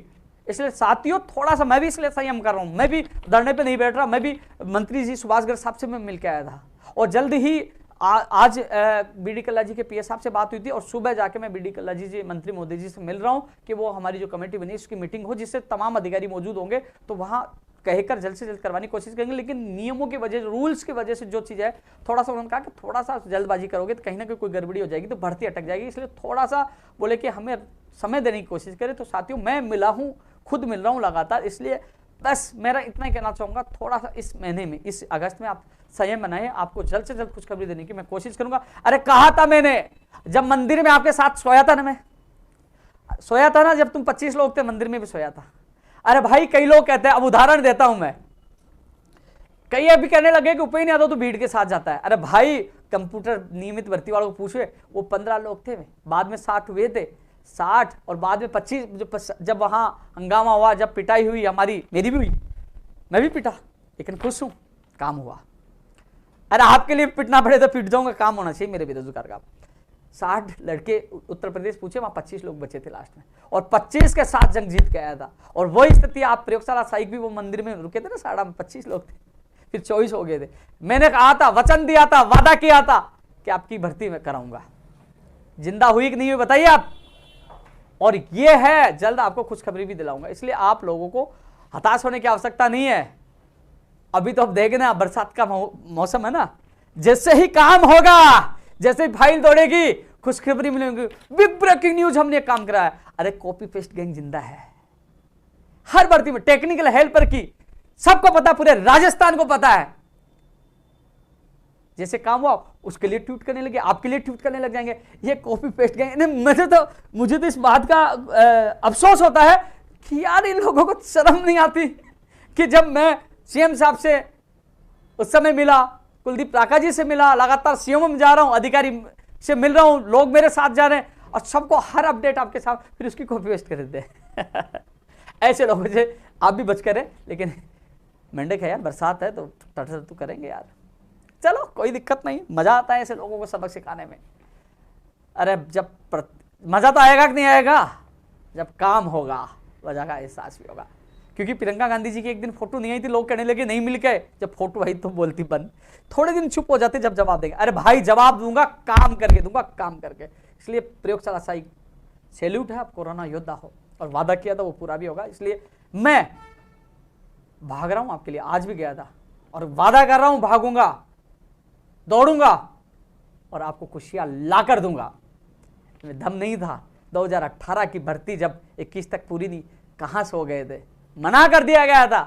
इसलिए साथियों थोड़ा सा, मैं भी इसलिए संयम कर रहा हूं, मैं भी धरने पे नहीं बैठ रहा, मैं भी मंत्री जी सुभाष गर्ग साहब से मैं मिल के आया था, और जल्द ही आज बीडी कल्ला जी के पीएस साहब से बात हुई थी, और सुबह जाके मैं बीडी कल्ला जी मंत्री मोदी जी से मिल रहा हूं कि वो हमारी जो कमेटी बनी उसकी मीटिंग हो, जिससे तमाम अधिकारी मौजूद होंगे, तो वहां कहकर जल्द से जल्द करवाने की कोशिश करेंगे। लेकिन नियमों की वजह, रूल्स की वजह से जो चीज है, थोड़ा सा उन्होंने कहा कि थोड़ा सा जल्दबाजी करोगे तो कहीं ना कहीं कोई गड़बड़ी हो जाएगी, तो भर्ती अटक जाएगी, इसलिए थोड़ा सा बोले कि हमें समय देने की कोशिश करें। तो साथियों मैं मिला हूं, खुद मिल रहा हूं लगातार, इसलिए बस मेरा इतना ही कहना चाहूंगा, थोड़ा सा इस महीने में, इस अगस्त में आप संयम बनाए, आपको जल्द से जल्द खुशखबरी देने की मैं कोशिश करूंगा। अरे कहा था मैंने, जब मंदिर में आपके साथ सोया था ना, मैं सोया था ना, जब तुम 25 लोग थे, मंदिर में भी सोया था। अरे भाई कई लोग कहते हैं, अब उदाहरण देता हूं मैं, कई अभी कहने लगे कि उपेन्द्र यादव तो भीड़ के साथ जाता है। अरे भाई कंप्यूटर नियमित भर्ती वालों को पूछे, वो 15 लोग थे, बाद में 60 हुए थे, 60 और बाद में 25, जब वहां हंगामा हुआ, जब पिटाई हुई हमारी, मेरी भी हुई, मैं भी पिटा, लेकिन खुश हूं, काम हुआ। अरे आपके लिए पिटना पड़े तो पिट जाऊंगा, काम होना चाहिए मेरे बेरोजगार का। 60 लड़के उत्तर प्रदेश पूछे, वहां 25 लोग बचे थे लास्ट में, और 25 के साथ जंग जीत के आया था। और वही स्थिति आप प्रयोगशाला सहायक भी, वो मंदिर में रुके थे ना, 25 लोग थे, फिर 24 हो गए थे। मैंने कहा था, वचन दिया था, वादा किया था कि आपकी भर्ती में कराऊंगा। जिंदा हुई कि नहीं हुई बताइए आप, और ये है, जल्द आपको खुशखबरी भी दिलाऊंगा। इसलिए आप लोगों को हताश होने की आवश्यकता नहीं है। अभी तो आप देखें ना, बरसात का मौसम है ना, जैसे ही काम होगा, जैसे ही फाइल दौड़ेगी, खुशखबरी मिलेगी, बिग ब्रेकिंग न्यूज, हमने काम करा है। अरे कॉपी पेस्ट गैंग जिंदा है हर भर्ती में, टेक्निकल हेल्पर की सबको पता, पूरे राजस्थान को पता है। जैसे काम हुआ उसके लिए ट्वीट करने लगे, आपके लिए ट्वीट करने लग जाएंगे, ये कॉपी पेस्ट गैंग। मुझे तो इस बात का अफसोस होता है कि यार इन लोगों को शर्म नहीं आती कि जब मैं सीएम साहब से उस समय मिला, कुलदीप राका जी से मिला, लगातार सीएम में जा रहा हूं, अधिकारी से मिल रहा हूं, लोग मेरे साथ जा रहे हैं, और सबको हर अपडेट आपके साथ, फिर उसकी कॉपी पेस्ट कर देते हैं। ऐसे लोगों से आप भी बच करें। लेकिन मेंढक है यार, बरसात है तो टटर तो करेंगे यार, चलो कोई दिक्कत नहीं, मजा आता है ऐसे लोगों को सबक सिखाने में। अरे जब मजा तो आएगा कि नहीं आएगा, जब काम होगा वजह का एहसास भी होगा। क्योंकि प्रियंका गांधी जी की एक दिन फोटो नहीं आई थी, लोग कहने लगे नहीं मिल गए, जब फोटो आई तो बोलती बंद, थोड़े दिन चुप हो जाते जब जवाब देंगे। अरे भाई जवाब दूंगा, काम करके दूंगा, काम करके। इसलिए प्रयोगशाला सहायक सैल्यूट है, आप कोरोना योद्धा हो, और वादा किया था वो पूरा भी होगा। इसलिए मैं भाग रहा हूं आपके लिए, आज भी गया था, और वादा कर रहा हूं भागूंगा, दौड़ूंगा, और आपको खुशियां ला कर दूंगा। दम नहीं था, 2018 की भर्ती जब 21 तक पूरी नहीं, कहां सो गए थे, मना कर दिया गया था।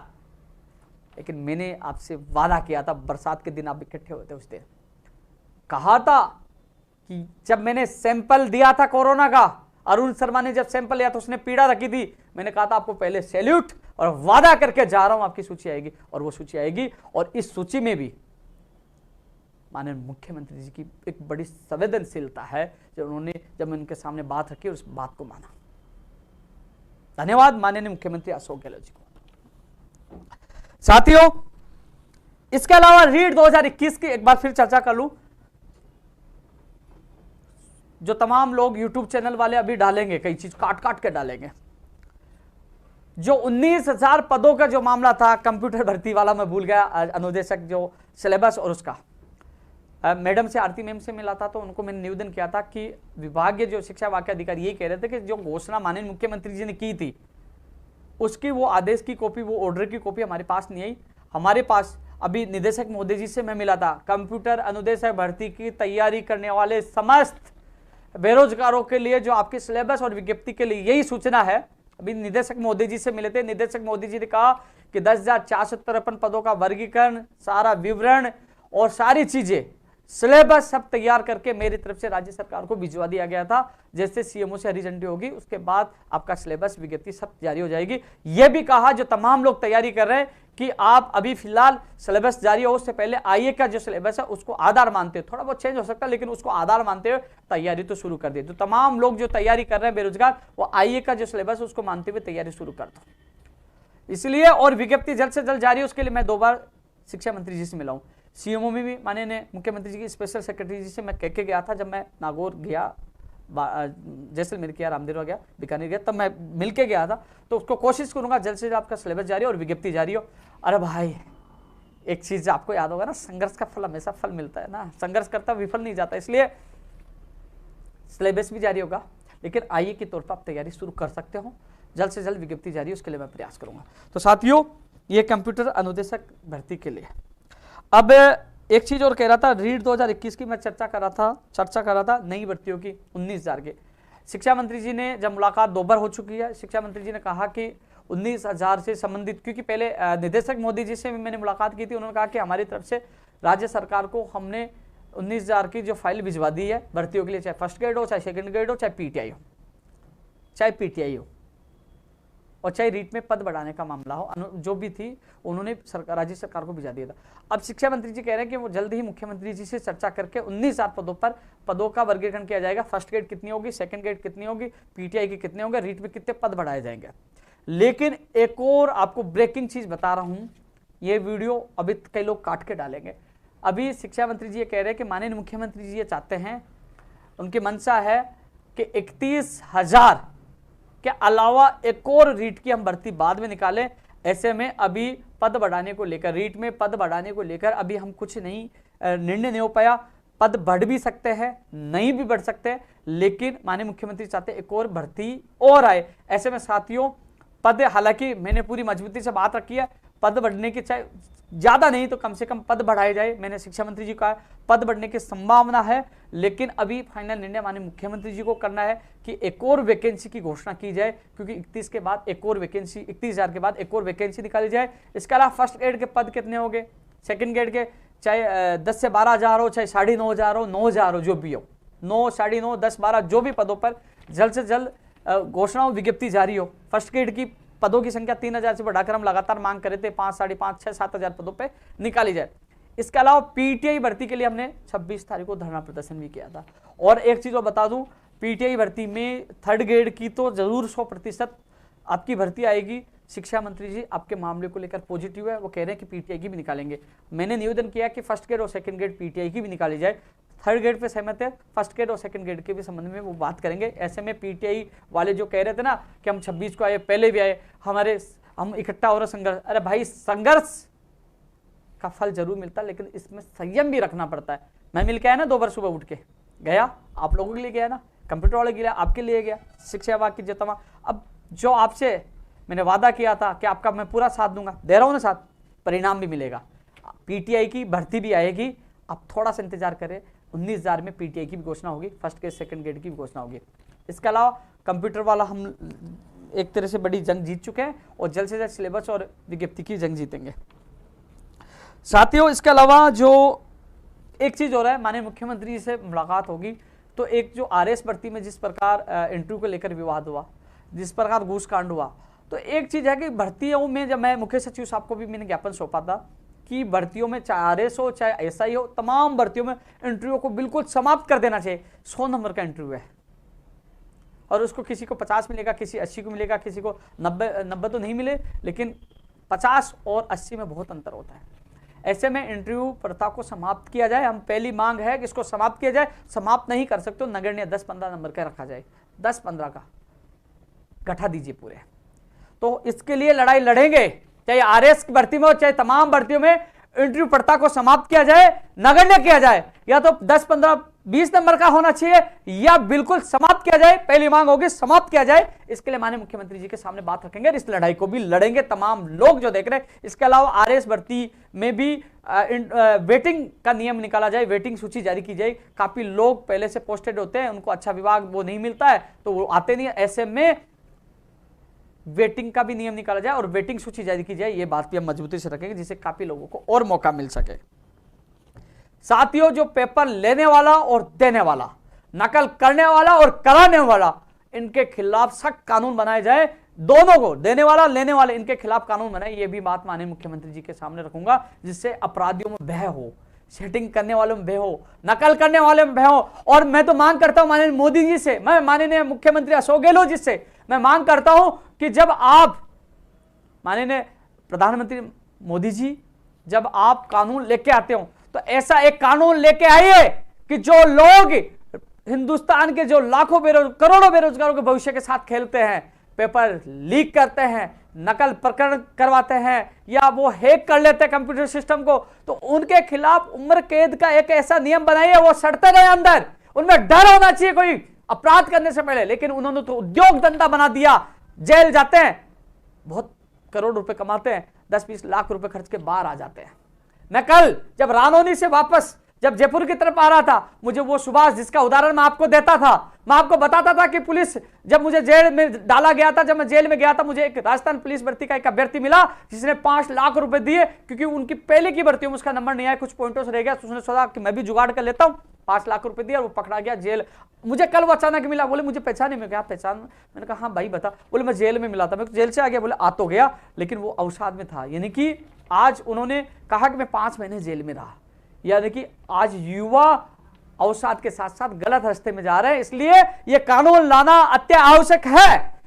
लेकिन मैंने आपसे वादा किया था, बरसात के दिन आप इकट्ठे होते, उस दिन कहा था कि जब मैंने सैंपल दिया था कोरोना का, अरुण शर्मा ने जब सैंपल लिया तो उसने पीड़ा रखी थी, मैंने कहा था आपको पहले सैल्यूट और वादा करके जा रहा हूं आपकी सूची आएगी, और वो सूची आएगी। और इस सूची में भी माननीय मुख्यमंत्री जी की एक बड़ी संवेदनशीलता है, जब मैं उनके सामने बात रखी और उस बात को माना। धन्यवाद माननीय मुख्यमंत्री अशोक गहलोत जी को। साथियों, इसके अलावा रीट 2021 की एक बार फिर चर्चा कर लूं। जो तमाम लोग YouTube चैनल वाले अभी डालेंगे, कई चीज काट काट के डालेंगे, जो 19,000 पदों का जो मामला था कंप्यूटर भर्ती वाला, मैं भूल गया अनुदेशक जो सिलेबस और उसका, मैडम से आरती मैम से मिला था तो उनको मैंने निवेदन किया था कि विभागीय जो शिक्षा वाक्य अधिकारी ये कह रहे थे कि जो घोषणा माननीय मुख्यमंत्री जी ने की थी उसकी वो आदेश की कॉपी, वो ऑर्डर की कॉपी हमारे पास नहीं आई। हमारे पास अभी निदेशक महोदय जी से मैं मिला था, कंप्यूटर अनुदेशक भर्ती की तैयारी करने वाले समस्त बेरोजगारों के लिए जो आपके सिलेबस और विज्ञप्ति के लिए यही सूचना है। अभी निदेशक महोदय जी से मिले थे, निदेशक महोदय जी ने कहा कि 10,453 पदों का वर्गीकरण, सारा विवरण और सारी चीजें, सिलेबस सब तैयार करके मेरी तरफ से राज्य सरकार को भिजवा दिया गया था। जैसे सीएमओ से हरी झंडी होगी उसके बाद आपका सिलेबस विज्ञप्ति सब जारी हो जाएगी। यह भी कहा जो तमाम लोग तैयारी कर रहे हैं कि आप अभी फिलहाल सिलेबस जारी हो उससे पहले आईए का जो सिलेबस है उसको आधार मानते हो, थोड़ा बहुत चेंज हो सकता है लेकिन उसको आधार मानते हुए तैयारी तो शुरू कर दे। तो तमाम लोग जो तैयारी कर रहे हैं बेरोजगार, वो आईए का जो सिलेबस है उसको मानते हुए तैयारी शुरू कर दो। इसलिए और विज्ञप्ति जल्द से जल्द जारी है, उसके लिए मैं 2 बार शिक्षा मंत्री जी से मिला हूं। सीएमओ में भी माननीय मुख्यमंत्री जी की स्पेशल सेक्रेटरी जी से मैं कह के गया था, जब मैं नागौर गया, जैसलमेर गया, रामदेवरा गया, बीकानेर गया, तब मैं मिल के गया था। तो उसको कोशिश करूंगा जल्द से जल्द आपका सिलेबस जारी और विज्ञप्ति जारी हो। अरे भाई, एक चीज आपको याद होगा ना, संघर्ष का फल हमेशा फल मिलता है ना, संघर्ष करता विफल नहीं जाता। इसलिए सिलेबस भी जारी होगा, लेकिन आईए के तौर पर आप तैयारी शुरू कर सकते हो। जल्द से जल्द विज्ञप्ति जारी, उसके लिए मैं प्रयास करूंगा। तो साथियों, ये कंप्यूटर अनुदेशक भर्ती के लिए। अब एक चीज और कह रहा था, रीट 2021 की मैं चर्चा कर रहा था नई भर्तियों की 19,000 के। शिक्षा मंत्री जी ने जब मुलाकात 2 बार हो चुकी है, शिक्षा मंत्री जी ने कहा कि 19,000 से संबंधित, क्योंकि पहले निदेशक मोदी जी से मैंने मुलाकात की थी, उन्होंने कहा कि हमारी तरफ से राज्य सरकार को हमने 19,000 की जो फाइल भिजवा दी है भर्तियों के लिए, चाहे फर्स्ट ग्रेड हो, चाहे सेकंड ग्रेड हो, चाहे पीटीआई हो, और चाहे रीट में पद बढ़ाने का मामला हो, जो भी थी उन्होंने राज्य सरकार को भिजा दिया था। अब शिक्षा मंत्री जी कह रहे हैं कि वो जल्द ही मुख्यमंत्री जी से चर्चा करके 19,000 पदों का वर्गीकरण किया जाएगा। फर्स्ट ग्रेड कितनी होगी, सेकंड ग्रेड कितनी होगी, पीटीआई की कितने होंगे, रीट में कितने पद बढ़ाए जाएंगे। लेकिन एक और आपको ब्रेकिंग चीज बता रहा हूं, ये वीडियो अभी कई लोग काट के डालेंगे। अभी शिक्षा मंत्री जी ये कह रहे हैं कि माननीय मुख्यमंत्री जी ये चाहते हैं, उनकी मंशा है कि 31,000 के अलावा एक और रीट की हम भर्ती बाद में निकालें। ऐसे में अभी पद बढ़ाने को लेकर, रीट में पद बढ़ाने को लेकर अभी हम कुछ नहीं निर्णय नहीं हो पाया। पद बढ़ भी सकते हैं, नहीं भी बढ़ सकते हैं, लेकिन माननीय मुख्यमंत्री चाहते एक और भर्ती और आए। ऐसे में साथियों, पद, हालांकि मैंने पूरी मजबूती से बात रखी है, पद बढ़ने की चाहे ज्यादा नहीं तो कम से कम पद बढ़ाए जाए। मैंने शिक्षा मंत्री जी कहा पद बढ़ने की संभावना है, लेकिन अभी फाइनल निर्णय माननीय मुख्यमंत्री जी को करना है कि एक और वैकेंसी की घोषणा की जाए, क्योंकि 31 के बाद एक और वैकेंसी, 31,000 के बाद एक और वैकेंसी निकाली जाए। इसके अलावा फर्स्ट ग्रेड के पद कितने होंगे, सेकंड ग्रेड के चाहे 10 से 12,000 हो, चाहे 9,500 हो, 9,000 हो, जो भी हो, 9, 9.5, 10, 12 जो भी पदों पर जल्द से जल्द घोषणा विज्ञप्ति जारी हो। फर्स्ट ग्रेड की पदों की संख्या 3,000 से बढ़ाकर हम लगातार मांग कर रहे थे, 5, 5.5, 6, 7,000 पदों पे निकाली जाए। इसके अलावा पीटीआई भर्ती के लिए हमने 26 तारीख को धरना प्रदर्शन भी किया था। और एक चीज और बता दूं, पीटीआई भर्ती में थर्ड ग्रेड की तो जरूर 100% आपकी भर्ती आएगी। शिक्षा मंत्री जी आपके मामले को लेकर पॉजिटिव है, वो कह रहे हैं कि पीटीआई की भी निकालेंगे। मैंने निवेदन किया कि फर्स्ट ग्रेड और सेकंड ग्रेड पीटीआई की भी निकाली जाए। थर्ड ग्रेड पे सहमत है, फर्स्ट ग्रेड और सेकंड ग्रेड के भी संबंध में वो बात करेंगे। ऐसे में पीटीआई वाले जो कह रहे थे ना कि हम 26 को आए, पहले भी आए, हम इकट्ठा हो रहे संघर्ष, अरे भाई संघर्ष का फल जरूर मिलता है, लेकिन इसमें संयम भी रखना पड़ता है। मैं मिल के आया ना 2 बार सुबह उठ के गया, आप लोगों के लिए गया ना, कंप्यूटर वाले के लिए, आपके लिए गया, शिक्षा विभाग की जतवा। अब जो आपसे मैंने वादा किया था कि आपका मैं पूरा साथ दूंगा, दे रहा हूं ना साथ, परिणाम भी मिलेगा। पीटीआई की भर्ती भी आएगी, आप थोड़ा सा इंतजार करें। 19,000 में पीटीआई की भी घोषणा होगी, फर्स्ट ग्रेड सेकंड ग्रेड की भी घोषणा होगी। इसके अलावा कंप्यूटर वाला हम एक तरह से बड़ी जंग जीत चुके हैं और जल्द से जल्द सिलेबस और विज्ञप्ति की जंग जीतेंगे। साथियों, इसके अलावा जो एक चीज हो रहा है, माननीय मुख्यमंत्री से मुलाकात होगी, तो एक जो आरएस भर्ती में जिस प्रकार इंटरव्यू को लेकर विवाद हुआ, जिस प्रकार घूस कांड हुआ, तो एक चीज है कि भर्तियों में जब मैं मुख्य सचिव साहब को भी मैंने ज्ञापन सौंपा था कि भर्तियों में चाहे आरएस हो चाहे एसआई हो, तमाम भर्तियों में इंटरव्यू को बिल्कुल समाप्त कर देना चाहिए। 100 नंबर का इंटरव्यू है और उसको किसी को 50 मिलेगा, किसी 80 को मिलेगा, किसी को 90 तो नहीं मिले, लेकिन 50 और 80 में बहुत अंतर होता है। ऐसे में इंटरव्यू प्रथा को समाप्त किया जाए। हम पहली मांग है कि इसको समाप्त किया जाए। समाप्त नहीं कर सकते तो नगण्य 10-15 नंबर का रखा जाए, 10-15 का गठा दीजिए पूरे। तो इसके लिए लड़ाई लड़ेंगे, चाहे आरएस की भर्ती में हो चाहे तमाम भर्तियों में इंटरव्यू प्रथा को समाप्त किया जाए, नगण्य किया जाए। या तो 10-15-20 नंबर का होना चाहिए या बिल्कुल समाप्त किया जाए। पहली मांग होगी समाप्त किया जाए। इसके लिए माननीय मुख्यमंत्री जी के सामने बात रखेंगे और इस लड़ाई को भी लड़ेंगे तमाम लोग जो देख रहे हैं। इसके अलावा आरएस भर्ती में भी वेटिंग का नियम निकाला जाए, वेटिंग सूची जारी की जाए। काफी लोग पहले से पोस्टेड होते हैं, उनको अच्छा विभाग वो नहीं मिलता है तो वो आते नहीं है। ऐसे में वेटिंग का भी नियम निकाला जाए और वेटिंग सूची जारी की जाए। ये बात भी हम मजबूती से रखेंगे जिससे काफी लोगों को और मौका मिल सके। साथियों, जो पेपर लेने वाला और देने वाला, नकल करने वाला और कराने वाला, इनके खिलाफ सख्त कानून बनाए जाए। दोनों को, देने वाला लेने वाले, इनके खिलाफ कानून बनाए। ये भी बात माननीय मुख्यमंत्री जी के सामने रखूंगा जिससे अपराधियों में भय हो, सेटिंग करने वालों में भय हो, नकल करने वाले में भय हो। और मैं तो मांग करता हूं माननीय मोदी जी से, मैं माननीय मुख्यमंत्री अशोक गहलोत जी से मैं मांग करता हूं कि जब आप माननीय प्रधानमंत्री मोदी जी जब आप कानून लेके आते हो तो ऐसा एक कानून लेके आइए कि जो लोग हिंदुस्तान के जो लाखों करोड़ों बेरोजगारों के भविष्य के साथ खेलते हैं, पेपर लीक करते हैं, नकल प्रकरण करवाते हैं या वो हैक कर लेते हैं कंप्यूटर सिस्टम को, तो उनके खिलाफ उम्र कैद का एक ऐसा नियम बनाइए वो सड़ते रहे अंदर। उनमें डर होना चाहिए कोई अपराध करने से पहले, लेकिन उन्होंने तो उद्योग धंधा बना दिया। जेल जाते हैं, बहुत करोड़ रुपए कमाते हैं, 10-20 लाख रुपए खर्च के बाहर आ जाते हैं। मैं कल जब रानौनी से वापस जब जयपुर की तरफ आ रहा था, मुझे वो सुभाष जिसका उदाहरण मैं आपको देता था, मैं आपको बताता था कि पुलिस जब मुझे जेल में डाला गया था, जब मैं जेल में गया था, मुझे एक राजस्थान पुलिस भर्ती का एक अभ्यर्थी मिला जिसने 5 लाख रुपए दिए क्योंकि उनकी पहले की भर्ती में उसका नंबर नहीं आया, कुछ पॉइंटों से रह गया। उसने सोचा कि मैं भी जुगाड़ कर लेता हूं, 5 लाख रुपए दिया और वो पकड़ा गया जेल। मुझे कल वो अचानक मिला, बोले मुझे पहचाने में, क्या पहचान? मैंने कहा हाँ भाई बता। बोले मैं जेल में मिला था। मैं जेल से आ गया। बोले आ तो गया लेकिन वो अवसाद में था। यानी कि आज उन्होंने कहा कि मैं 5 महीने जेल में रहा, यानी कि आज युवा अवसाद के साथ साथ गलत रास्ते में जा रहे हैं। इसलिए यह कानून लाना अत्य आवश्यक है,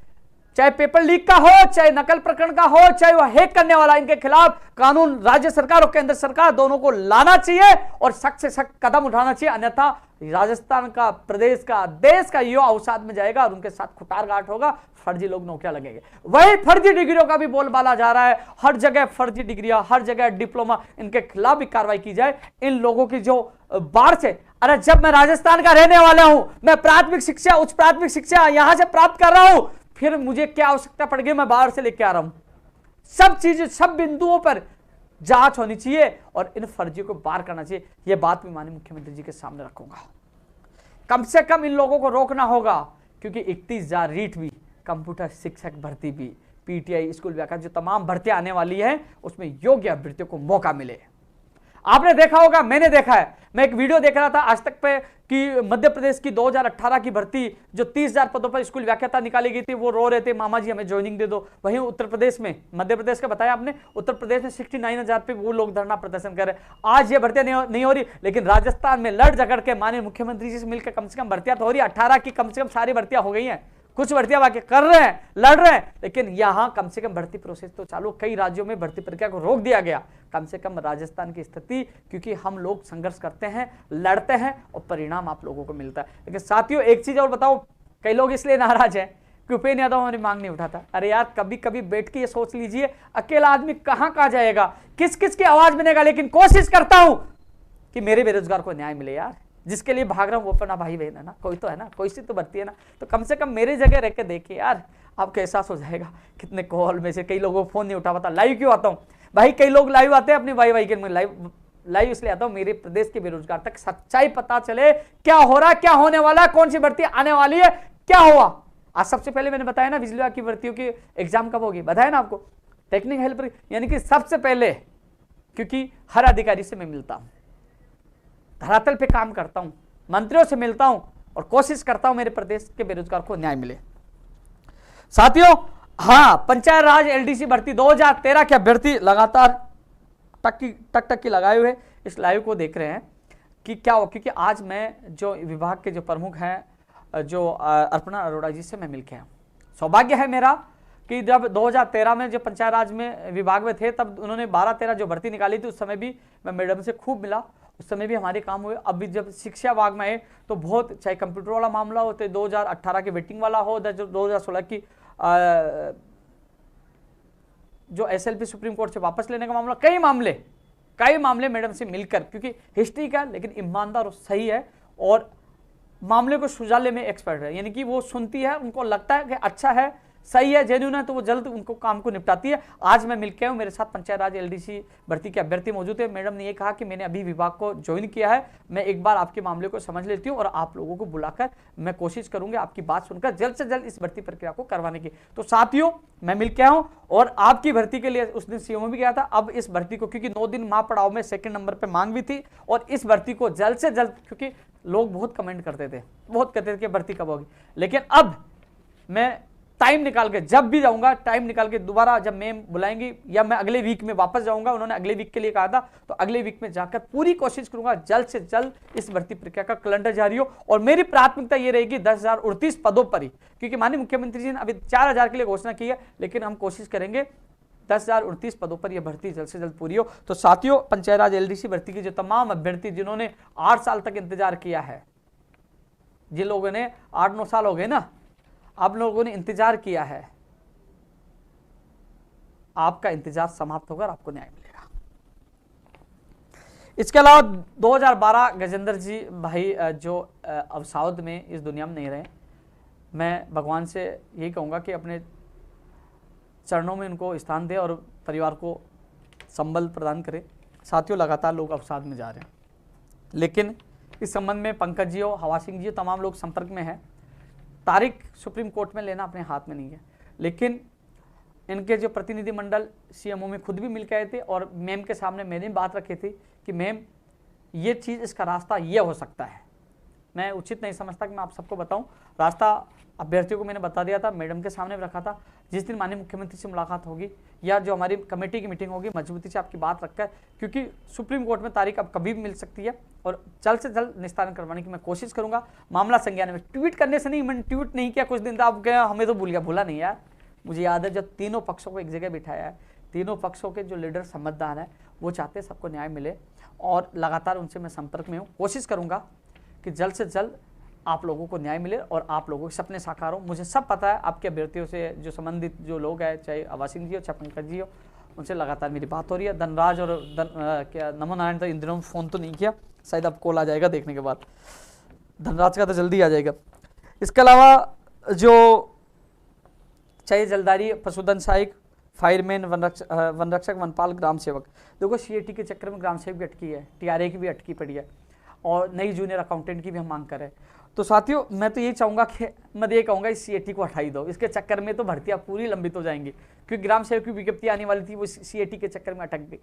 चाहे पेपर लीक का हो, चाहे नकल प्रकरण का हो, चाहे वह हैक करने वाला, इनके खिलाफ कानून राज्य सरकार और केंद्र सरकार दोनों को लाना चाहिए और सख्त से सख्त कदम उठाना चाहिए। अन्यथा राजस्थान का, प्रदेश का, देश का युवा अवसाद में जाएगा और उनके साथ खुटारघाट होगा, फर्जी लोग नौकरियां लगेंगे। वही फर्जी डिग्रियों का भी बोलबाला जा रहा है, हर जगह फर्जी डिग्रियां, हर जगह डिप्लोमा, इनके खिलाफ भी कार्रवाई की जाए। इन लोगों की जो बाढ़ से, अरे जब मैं राजस्थान का रहने वाला हूं, मैं प्राथमिक शिक्षा, उच्च प्राथमिक शिक्षा यहां से प्राप्त कर रहा हूं, फिर मुझे क्या आवश्यकता पड़ गई, मैं बाहर से लेके आ रहा हूं। सब चीजें, सब बिंदुओं पर जांच होनी चाहिए और इन फर्जियों को बाहर करना चाहिए। यह बात भी माननीय मुख्यमंत्री जी के सामने रखूंगा। कम से कम इन लोगों को रोकना होगा क्योंकि 31,000 रीट भी, कंप्यूटर शिक्षक भर्ती भी, पीटीआई, स्कूल व्याकरण, जो तमाम भर्तियां आने वाली है उसमें योग्य अभ्यर्थियों को मौका मिले। आपने देखा होगा, मैंने देखा है, मैं एक वीडियो देख रहा था आज तक पे कि मध्य प्रदेश की 2018 की भर्ती जो 30,000 पदों पर स्कूल व्याख्याता निकाली गई थी, वो रो रहे थे मामा जी हमें ज्वाइनिंग दे दो। वहीं उत्तर प्रदेश में, मध्य प्रदेश का बताया आपने, उत्तर प्रदेश में 69,000 पे वो लोग धरना प्रदर्शन कर रहे हैं। आज ये भर्तियां नहीं हो रही, लेकिन राजस्थान में लड़ झगड़ के माननीय मुख्यमंत्री जी से मिलकर कम से कम भर्तियां तो हो रही है। 18 की कम से कम सारी भर्तियां हो गई हैं, कुछ भर्तियां बाकी कर रहे हैं, लड़ रहे हैं, लेकिन यहां कम से कम भर्ती प्रोसेस तो चालू। कई राज्यों में भर्ती प्रक्रिया को रोक दिया गया, कम से कम राजस्थान की स्थिति, क्योंकि हम लोग संघर्ष करते हैं, लड़ते हैं और परिणाम आप लोगों को मिलता है। लेकिन साथियों एक चीज और बताओ, कई लोग इसलिए नाराज है कि उपेंद्र यादव हमारी मांग नहीं उठाता। अरे यार, कभी कभी बैठ के ये सोच लीजिए, अकेला आदमी कहां जाएगा, किस किस की आवाज बनेगा। लेकिन कोशिश करता हूं कि मेरे बेरोजगार को न्याय मिले यार, जिसके लिए भाग रहा हूं वो अपना भाई बहन है ना, कोई तो है ना, कोई सी तो भर्ती है ना। तो कम से कम मेरी जगह रह के देखिए यार, आपको एहसास हो जाएगा। कितने कॉल में से कई लोगों को फोन नहीं उठा पाता। लाइव क्यों आता हूं भाई, कई लोग लाइव आते हैं अपनी भाई के, लाइव इसलिए आता हूं मेरे प्रदेश के बेरोजगार तक सच्चाई पता चले, क्या हो रहा है, क्या होने वाला है, कौन सी भर्ती आने वाली है, क्या हुआ। आज सबसे पहले मैंने बताया ना बिजली विभाग की भर्तियों की एग्जाम कब होगी, बताया ना आपको, टेक्निकल हेल्पर, यानी कि सबसे पहले, क्योंकि हर अधिकारी से मैं मिलता हूं, धरातल पे काम करता हूं, मंत्रियों से मिलता हूं, और कोशिश करता हूं मेरे प्रदेश के बेरोजगार को न्याय मिले। साथियों, हाँ, पंचायत राज एलडीसी भर्ती 2013 के अभ्यर्थी लगातार टक की लगाए हुए इस लाइव को देख रहे हैं कि क्या हो, क्योंकि आज मैं जो विभाग के जो प्रमुख हैं, जो अर्पणा अरोड़ा जी से मैं मिलके आया। सौभाग्य है मेरा कि जब 2013 में जो पंचायत राज में विभाग में थे, तब उन्होंने 12-13 जो भर्ती निकाली थी, उस समय भी मैं मैडम से खूब मिला, उस समय भी हमारे काम हुए। अब भी जब शिक्षा विभाग में आए तो बहुत, चाहे कंप्यूटर वाला मामला हो, तो 2018 के वेटिंग वाला हो, 2016 की जो एसएलपी सुप्रीम कोर्ट से वापस लेने का मामला, कई मामले मैडम से मिलकर, क्योंकि हिस्ट्री का लेकिन ईमानदार और सही है और मामले को सुलझाने में एक्सपर्ट है, यानी कि वो सुनती है, उनको लगता है कि अच्छा है, सही है, जेन्युइन है, तो वो जल्द उनको काम को निपटाती है। आज मैं मिलके हूँ, मेरे साथ पंचायत राज एलडीसी भर्ती के अभ्यर्थी मौजूद है। मैडम ने ये कहा कि मैंने अभी विभाग को ज्वाइन किया है, मैं एक बार आपके मामले को समझ लेती हूँ और आप लोगों को बुलाकर मैं कोशिश करूंगी आपकी बात सुनकर जल्द से जल्द इस भर्ती प्रक्रिया को करवाने की। तो साथियों, मैं मिलके आया हूँ और आपकी भर्ती के लिए उस दिन सीएमओ भी गया था। अब इस भर्ती को, क्योंकि 9 दिन माँ पढ़ाओ में सेकंड नंबर पे मांग भी थी, और इस भर्ती को जल्द से जल्द, क्योंकि लोग बहुत कमेंट करते थे, बहुत कहते थे कि भर्ती कब होगी, लेकिन अब मैं टाइम निकाल के जब भी जाऊंगा, टाइम निकाल के दोबारा जब मैम बुलाएंगी, या मैं अगले वीक में वापस जाऊंगा, उन्होंने अगले वीक के लिए कहा था, तो अगले वीक में जाकर पूरी कोशिश करूंगा जल्द से जल्द इस भर्ती प्रक्रिया का कैलेंडर जारी हो। और मेरी प्राथमिकता ये रहेगी 10,038 पदों पर ही, क्योंकि माननीय मुख्यमंत्री जी ने अभी 4,000 के लिए घोषणा की है, लेकिन हम कोशिश करेंगे 10,038 पदों पर यह भर्ती जल्द से जल्द पूरी हो। तो साथियों, पंचायत राज एलडीसी भर्ती की जो तमाम अभ्यर्थी जिन्होंने 8 साल तक इंतजार किया है, जिन लोगों ने 8-9 साल हो गए ना, आप लोगों ने इंतजार किया है, आपका इंतजार समाप्त होकर आपको न्याय मिलेगा। इसके अलावा 2012 गजेंद्र जी भाई जो अवसाद में इस दुनिया में नहीं रहे, मैं भगवान से यही कहूंगा कि अपने चरणों में उनको स्थान दे और परिवार को संबल प्रदान करे। साथियों, लगातार लोग अवसाद में जा रहे हैं, लेकिन इस संबंध में पंकज जी हो, हवा सिंह जी हो, तमाम लोग संपर्क में हैं। तारीख सुप्रीम कोर्ट में लेना अपने हाथ में नहीं है, लेकिन इनके जो प्रतिनिधि मंडल सीएमओ में खुद भी मिल के आए थे और मैम के सामने मैंने बात रखी थी कि मैम, ये चीज़, इसका रास्ता ये हो सकता है। मैं उचित नहीं समझता कि मैं आप सबको बताऊं, रास्ता अभ्यर्थियों को मैंने बता दिया था, मैडम के सामने भी रखा था। जिस दिन माननीय मुख्यमंत्री से मुलाकात होगी या जो हमारी कमेटी की मीटिंग होगी, मजबूती से आपकी बात रखकर, क्योंकि सुप्रीम कोर्ट में तारीख अब कभी भी मिल सकती है, और जल्द से जल्द निस्तारण करवाने की मैं कोशिश करूंगा। मामला संज्ञान में, ट्वीट करने से नहीं, मैंने ट्वीट नहीं किया कुछ दिन तक, आप गया हमें तो भूला नहीं यार, मुझे याद है जब तीनों पक्षों को एक जगह बिठाया है, तीनों पक्षों के जो लीडर समझदार हैं, वो चाहते हैं सबको न्याय मिले, और लगातार उनसे मैं संपर्क में हूँ। कोशिश करूँगा कि जल्द से जल्द आप लोगों को न्याय मिले और आप लोगों के सपने साकार हो। मुझे सब पता है, आपके अभ्यर्थियों से जो संबंधित जो लोग हैं, चाहे हवा सिंह जी हो, चाहे पंकज जी हो, उनसे लगातार मेरी बात हो रही है। धनराज और क्या नमो नारायण, तो इन दिनों फ़ोन तो नहीं किया, शायद अब कॉल आ जाएगा देखने के बाद, धनराज का तो जल्दी आ जाएगा। इसके अलावा जो चाहे जलदारी, पशुधन सहायक, फायरमैन, वनरक्षक, वनपाल, ग्राम सेवक, देखो सीएटी के चक्कर में ग्राम सेवक भी अटकी है, टीआरए की भी अटकी पड़ी है, और नई जूनियर अकाउंटेंट की भी हम मांग कर रहे हैं। तो साथियों, मैं तो ये चाहूँगा कि मैं ये कहूँगा इस सीएटी को हटाई दो, इसके चक्कर में तो भर्तियाँ पूरी लंबित हो जाएंगी, क्योंकि ग्राम सेवक की विज्ञप्ति आने वाली थी, वो सीएटी के चक्कर में अटक गई।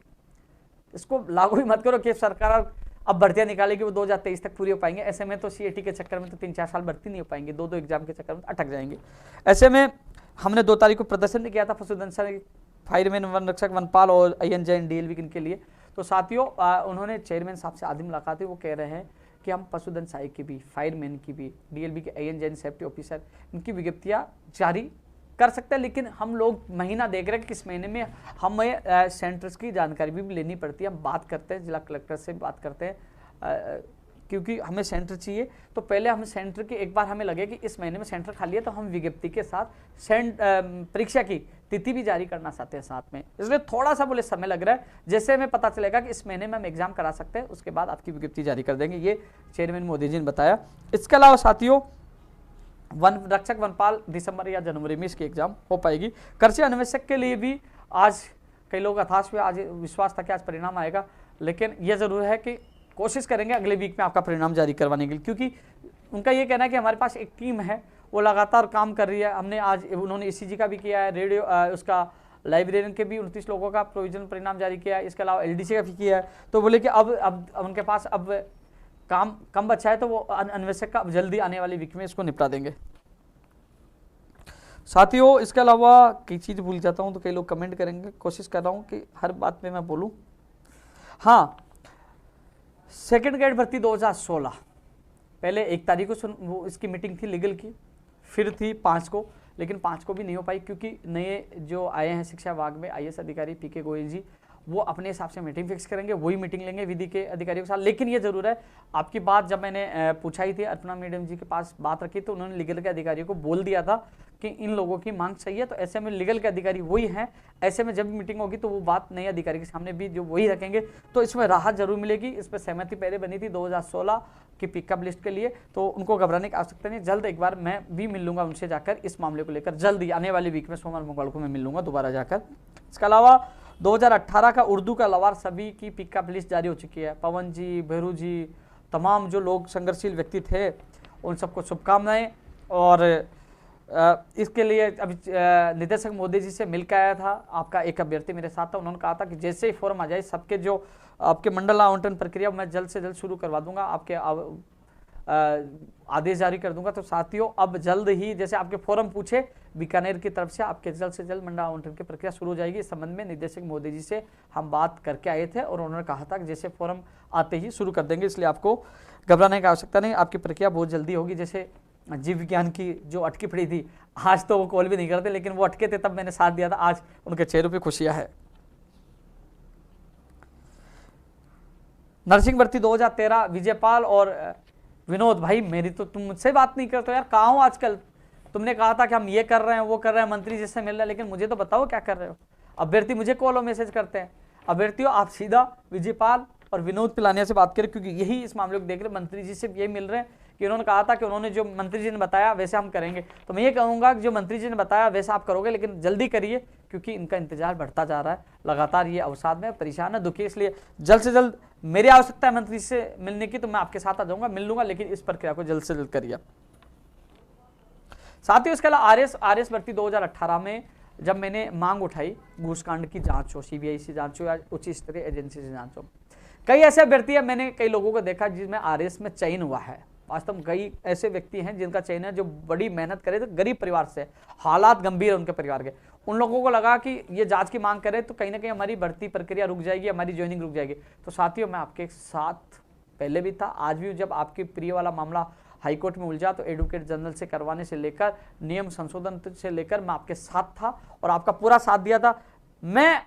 इसको लागू ही मत करो कि सरकार अब भर्तियाँ निकालेगी, वो 2023 तक पूरी हो पाएंगे। ऐसे में तो सीएटी के चक्कर में तो 3-4 साल भर्ती नहीं हो पाएंगे, 2-2 एग्जाम के चक्कर में अटक जाएंगे। ऐसे में हमने 2 तारीख को प्रदर्शन किया था पशुधन सहायक, फायरमैन, वन रक्षक, वनपाल और INJN DLV इनके लिए। तो साथियों, उन्होंने चेयरमैन साहब से आधी मुलाकात हुई, वो कह रहे हैं कि हम पशुधन सहायक की भी, फायरमैन की भी, DLV के INJN सेफ्टी ऑफिसर, इनकी विज्ञप्तियाँ जारी कर सकते हैं, लेकिन हम लोग महीना देख रहे हैं कि इस महीने में हमें सेंटर्स की जानकारी भी लेनी पड़ती है। हम बात करते हैं, जिला कलेक्टर से बात करते हैं, क्योंकि हमें सेंटर चाहिए। तो पहले हम सेंटर की एक बार हमें लगे कि इस महीने में सेंटर खाली है, तो हम विज्ञप्ति के साथ परीक्षा की तिथि भी जारी करना चाहते हैं साथ में, इसलिए थोड़ा सा बोले समय लग रहा है। जैसे हमें पता चलेगा कि इस महीने में हम एग्जाम करा सकते हैं, उसके बाद आपकी विज्ञप्ति जारी कर देंगे, ये चेयरमैन मोदी जी ने बताया। इसके अलावा साथियों, वन रक्षक, वनपाल दिसंबर या जनवरी में इसकी एग्जाम हो पाएगी। कृषि अन्वेषक के लिए भी आज कई लोग हताश हुए, आज विश्वास था कि आज परिणाम आएगा, लेकिन यह जरूर है कि कोशिश करेंगे अगले वीक में आपका परिणाम जारी करवाने के लिए, क्योंकि उनका ये कहना है कि हमारे पास एक टीम है, वो लगातार काम कर रही है। हमने आज उन्होंने ECG का भी किया है, रेडियो उसका लाइब्रेरियन के भी 29 लोगों का प्रोविजनल परिणाम जारी किया है, इसके अलावा LDC का भी किया है। तो बोले कि अब उनके पास अब काम कम बचा है तो वो अनवश्यक का जल्दी आने वाली वीक में इसको निपटा देंगे। साथियों इसके अलावा कई चीज़ भूल जाता हूं तो कई लोग कमेंट करेंगे, कोशिश कर रहा हूं कि हर बात पे मैं बोलूं। हाँ, सेकंड ग्रेड भर्ती 2016 पहले 1 तारीख को वो इसकी मीटिंग थी लीगल की, फिर थी 5 को, लेकिन 5 को भी नहीं हो पाई क्योंकि नए जो आए हैं शिक्षा विभाग में IAS अधिकारी PK गोयल जी, वो अपने हिसाब से मीटिंग फिक्स करेंगे, वही मीटिंग लेंगे विधि के अधिकारियों के साथ। लेकिन ये जरूर है, आपकी बात जब मैंने पूछा ही थी अर्पणा मैडम जी के पास बात रखी तो उन्होंने लीगल के अधिकारियों को बोल दिया था कि इन लोगों की मांग सही है, तो ऐसे में लीगल के अधिकारी वही हैं, ऐसे में जब भी मीटिंग होगी तो वो बात नए अधिकारी के सामने भी जो वही रखेंगे, तो इसमें राहत जरूर मिलेगी। इस पर सहमति पहले बनी थी 2016 की पिकअप लिस्ट के लिए, तो उनको घबराने की आवश्यकता नहीं। जल्द एक बार मैं भी मिल लूंगा उनसे जाकर इस मामले को लेकर, जल्द ही आने वाली वीक में सोमवार मंगलवार को मैं मिल लूंगा दोबारा जाकर। इसके अलावा 2018 का उर्दू का लवार सभी की पिकअप लिस्ट जारी हो चुकी है। पवन जी, भैरू जी, तमाम जो लोग संघर्षशील व्यक्ति थे उन सबको शुभकामनाएं। और इसके लिए अभी निदेशक मोदी जी से मिलकर आया था, आपका एक अभ्यर्थी मेरे साथ था, उन्होंने कहा था कि जैसे ही फॉर्म आ जाए सबके जो आपके मंडल आवंटन प्रक्रिया मैं जल्द से जल्द शुरू करवा दूंगा, आपके आदेश जारी कर दूंगा। तो साथियों अब जल्द ही जैसे आपके फॉर्म पूछे बीकानेर की तरफ से, आपके जल्द से जल्द मंडल आवंटन की प्रक्रिया शुरू हो जाएगी। इस संबंध में निदेशक मोदी जी से हम बात करके आए थे और उन्होंने कहा था कि जैसे फॉर्म आते ही शुरू कर देंगे, इसलिए आपको घबराने की आवश्यकता नहीं, आपकी प्रक्रिया बहुत जल्दी होगी। जैसे जीव विज्ञान की जो अटकी पड़ी थी, आज तो वो कॉल भी नहीं करते, लेकिन वो अटके थे तब मैंने साथ दिया था, आज उनके चेहरों पे खुशियां है। नर्सिंग भर्ती 2013 विजयपाल और विनोद, भाई मेरी तो तुम मुझसे बात नहीं करते यार, कहाँ हो आजकल? तुमने कहा था कि हम ये कर रहे हैं वो कर रहे हैं, मंत्री जी से मिल रहे हैं, लेकिन मुझे तो बताओ क्या कर रहे हो। अभ्यर्थी मुझे कॉल और मैसेज करते हैं, अभ्यर्थियों आप सीधा विजयपाल और विनोद पिलानिया से बात करें, क्योंकि यही इस मामले को देख रहे, मंत्री जी से यही मिल रहे हैं कि उन्होंने कहा था कि उन्होंने जो मंत्री जी ने बताया वैसे हम करेंगे। तो मैं ये कहूँगा कि जो मंत्री जी ने बताया वैसे आप करोगे, लेकिन जल्दी करिए क्योंकि इनका इंतजार बढ़ता जा रहा है, लगातार ये अवसाद में परेशान है, दुखी, इसलिए जल्द से जल्द मेरी आवश्यकता है मंत्री से मिलने की, तो मैं आपके साथ आ जाऊंगा, मिल लूंगा, लेकिन इस प्रक्रिया को जल्द से जल्द करिए। साथियों इसके अलावा आरएस भर्ती 2018 में जब मैंने मांग उठाई घूसकांड की जांच हो, CBI से जांच हो या उच्च स्तरीय एजेंसी से जांच हो, कई ऐसे अभ्यर्थी है, मैंने कई लोगों को देखा जिसमें आरएस में चयन हुआ है। वास्तव में कई ऐसे व्यक्ति हैं जिनका चयन है जो बड़ी मेहनत करे, तो गरीब परिवार से, हालात गंभीर है उनके परिवार के, उन लोगों को लगा कि ये जांच की मांग करे तो कहीं ना कहीं हमारी भर्ती प्रक्रिया रुक जाएगी, हमारी ज्वाइनिंग रुक जाएगी। तो साथियों मैं आपके साथ पहले भी था, आज भी, जब आपके प्रिय वाला मामला हाईकोर्ट में उलझा तो एडवोकेट जनरल से करवाने से लेकर नियम संशोधन से लेकर मैं आपके साथ था और आपका पूरा साथ दिया था। मैं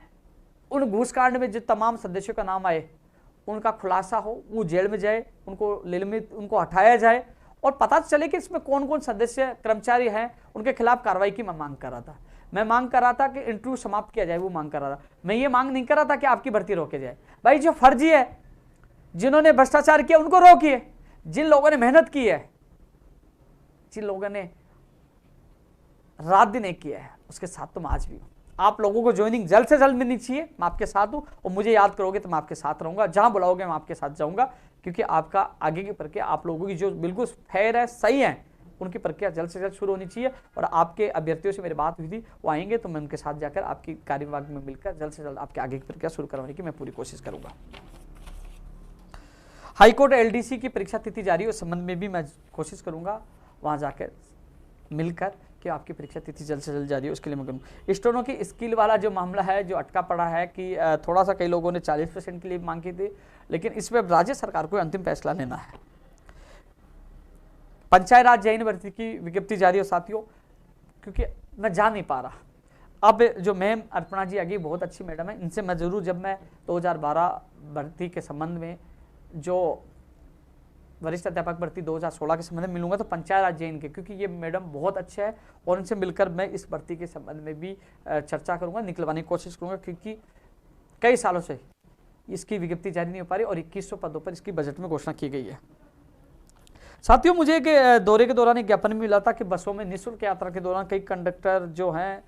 उन घूसकांड में जो तमाम सदस्यों का नाम आए उनका खुलासा हो, वो जेल में जाए, उनको निलंबित, उनको हटाया जाए और पता चले कि इसमें कौन कौन सदस्य कर्मचारी हैं, उनके खिलाफ कार्रवाई की मैं मांग कर रहा था। मैं मांग कर रहा था कि इंटरव्यू समाप्त किया जाए, वो मांग कर रहा था। मैं ये मांग नहीं कर रहा था कि आपकी भर्ती रोके जाए। भाई जो फर्जी है, जिन्होंने भ्रष्टाचार किया उनको रोकिए, जिन लोगों ने मेहनत की है, जिन लोगों ने रात दिन एक किया है, उसके साथ तुम आज भी हो। आप लोगों को ज्वाइनिंग जल्द से जल्द मिलनी चाहिए, मैं आपके साथ हूं और मुझे याद करोगे तो मैं आपके साथ रहूंगा, जहां बुलाओगे मैं आपके साथ जाऊंगा, क्योंकि आपका आगे की प्रक्रिया, आप लोगों की जो बिल्कुल फेयर है, सही है, उनकी प्रक्रिया जल्द से जल्द शुरू होनी चाहिए। और आपके अभ्यर्थियों से मेरी बात हुई थी, वो आएंगे तो मैं उनके साथ जाकर आपकी कार्यविभाग में मिलकर जल्द से जल्द आपके आगे की प्रक्रिया शुरू करवाने की मैं पूरी कोशिश करूंगा। हाईकोर्ट LDC की परीक्षा तिथि जारी है, उस संबंध में भी मैं कोशिश करूंगा वहां जाकर मिलकर कि आपकी परीक्षा तिथि जल्द से जल्द जारी हो, उसके लिए मैं करूँ। स्टोनों की स्किल वाला जो मामला है, जो अटका पड़ा है कि थोड़ा सा कई लोगों ने 40% के लिए मांग की थी, लेकिन इस पर राज्य सरकार को अंतिम फैसला लेना है। पंचायत राज जैन भर्ती की विज्ञप्ति जारी हो साथियों, क्योंकि मैं जा नहीं पा रहा। अब जो मैम अर्पणा जी आगे बहुत अच्छी मैडम है, इनसे मैं जरूर, जब मैं 2012 भर्ती के संबंध में जो वरिष्ठ अध्यापक भर्ती 2016 के संबंध में मिलूंगा, तो पंचायत राज जैन के, क्योंकि ये मैडम बहुत अच्छे है और इनसे मिलकर मैं इस भर्ती के संबंध में भी चर्चा करूंगा, निकलवाने की कोशिश करूंगा, क्योंकि कई सालों से इसकी विज्ञप्ति जारी नहीं हो पा रही और 2100 पदों पर इसकी बजट में घोषणा की गई है। साथियों मुझे एक दौरे के दौरान एक ज्ञापन मिला था कि बसों में निःशुल्क यात्रा के दौरान कई कंडक्टर जो हैं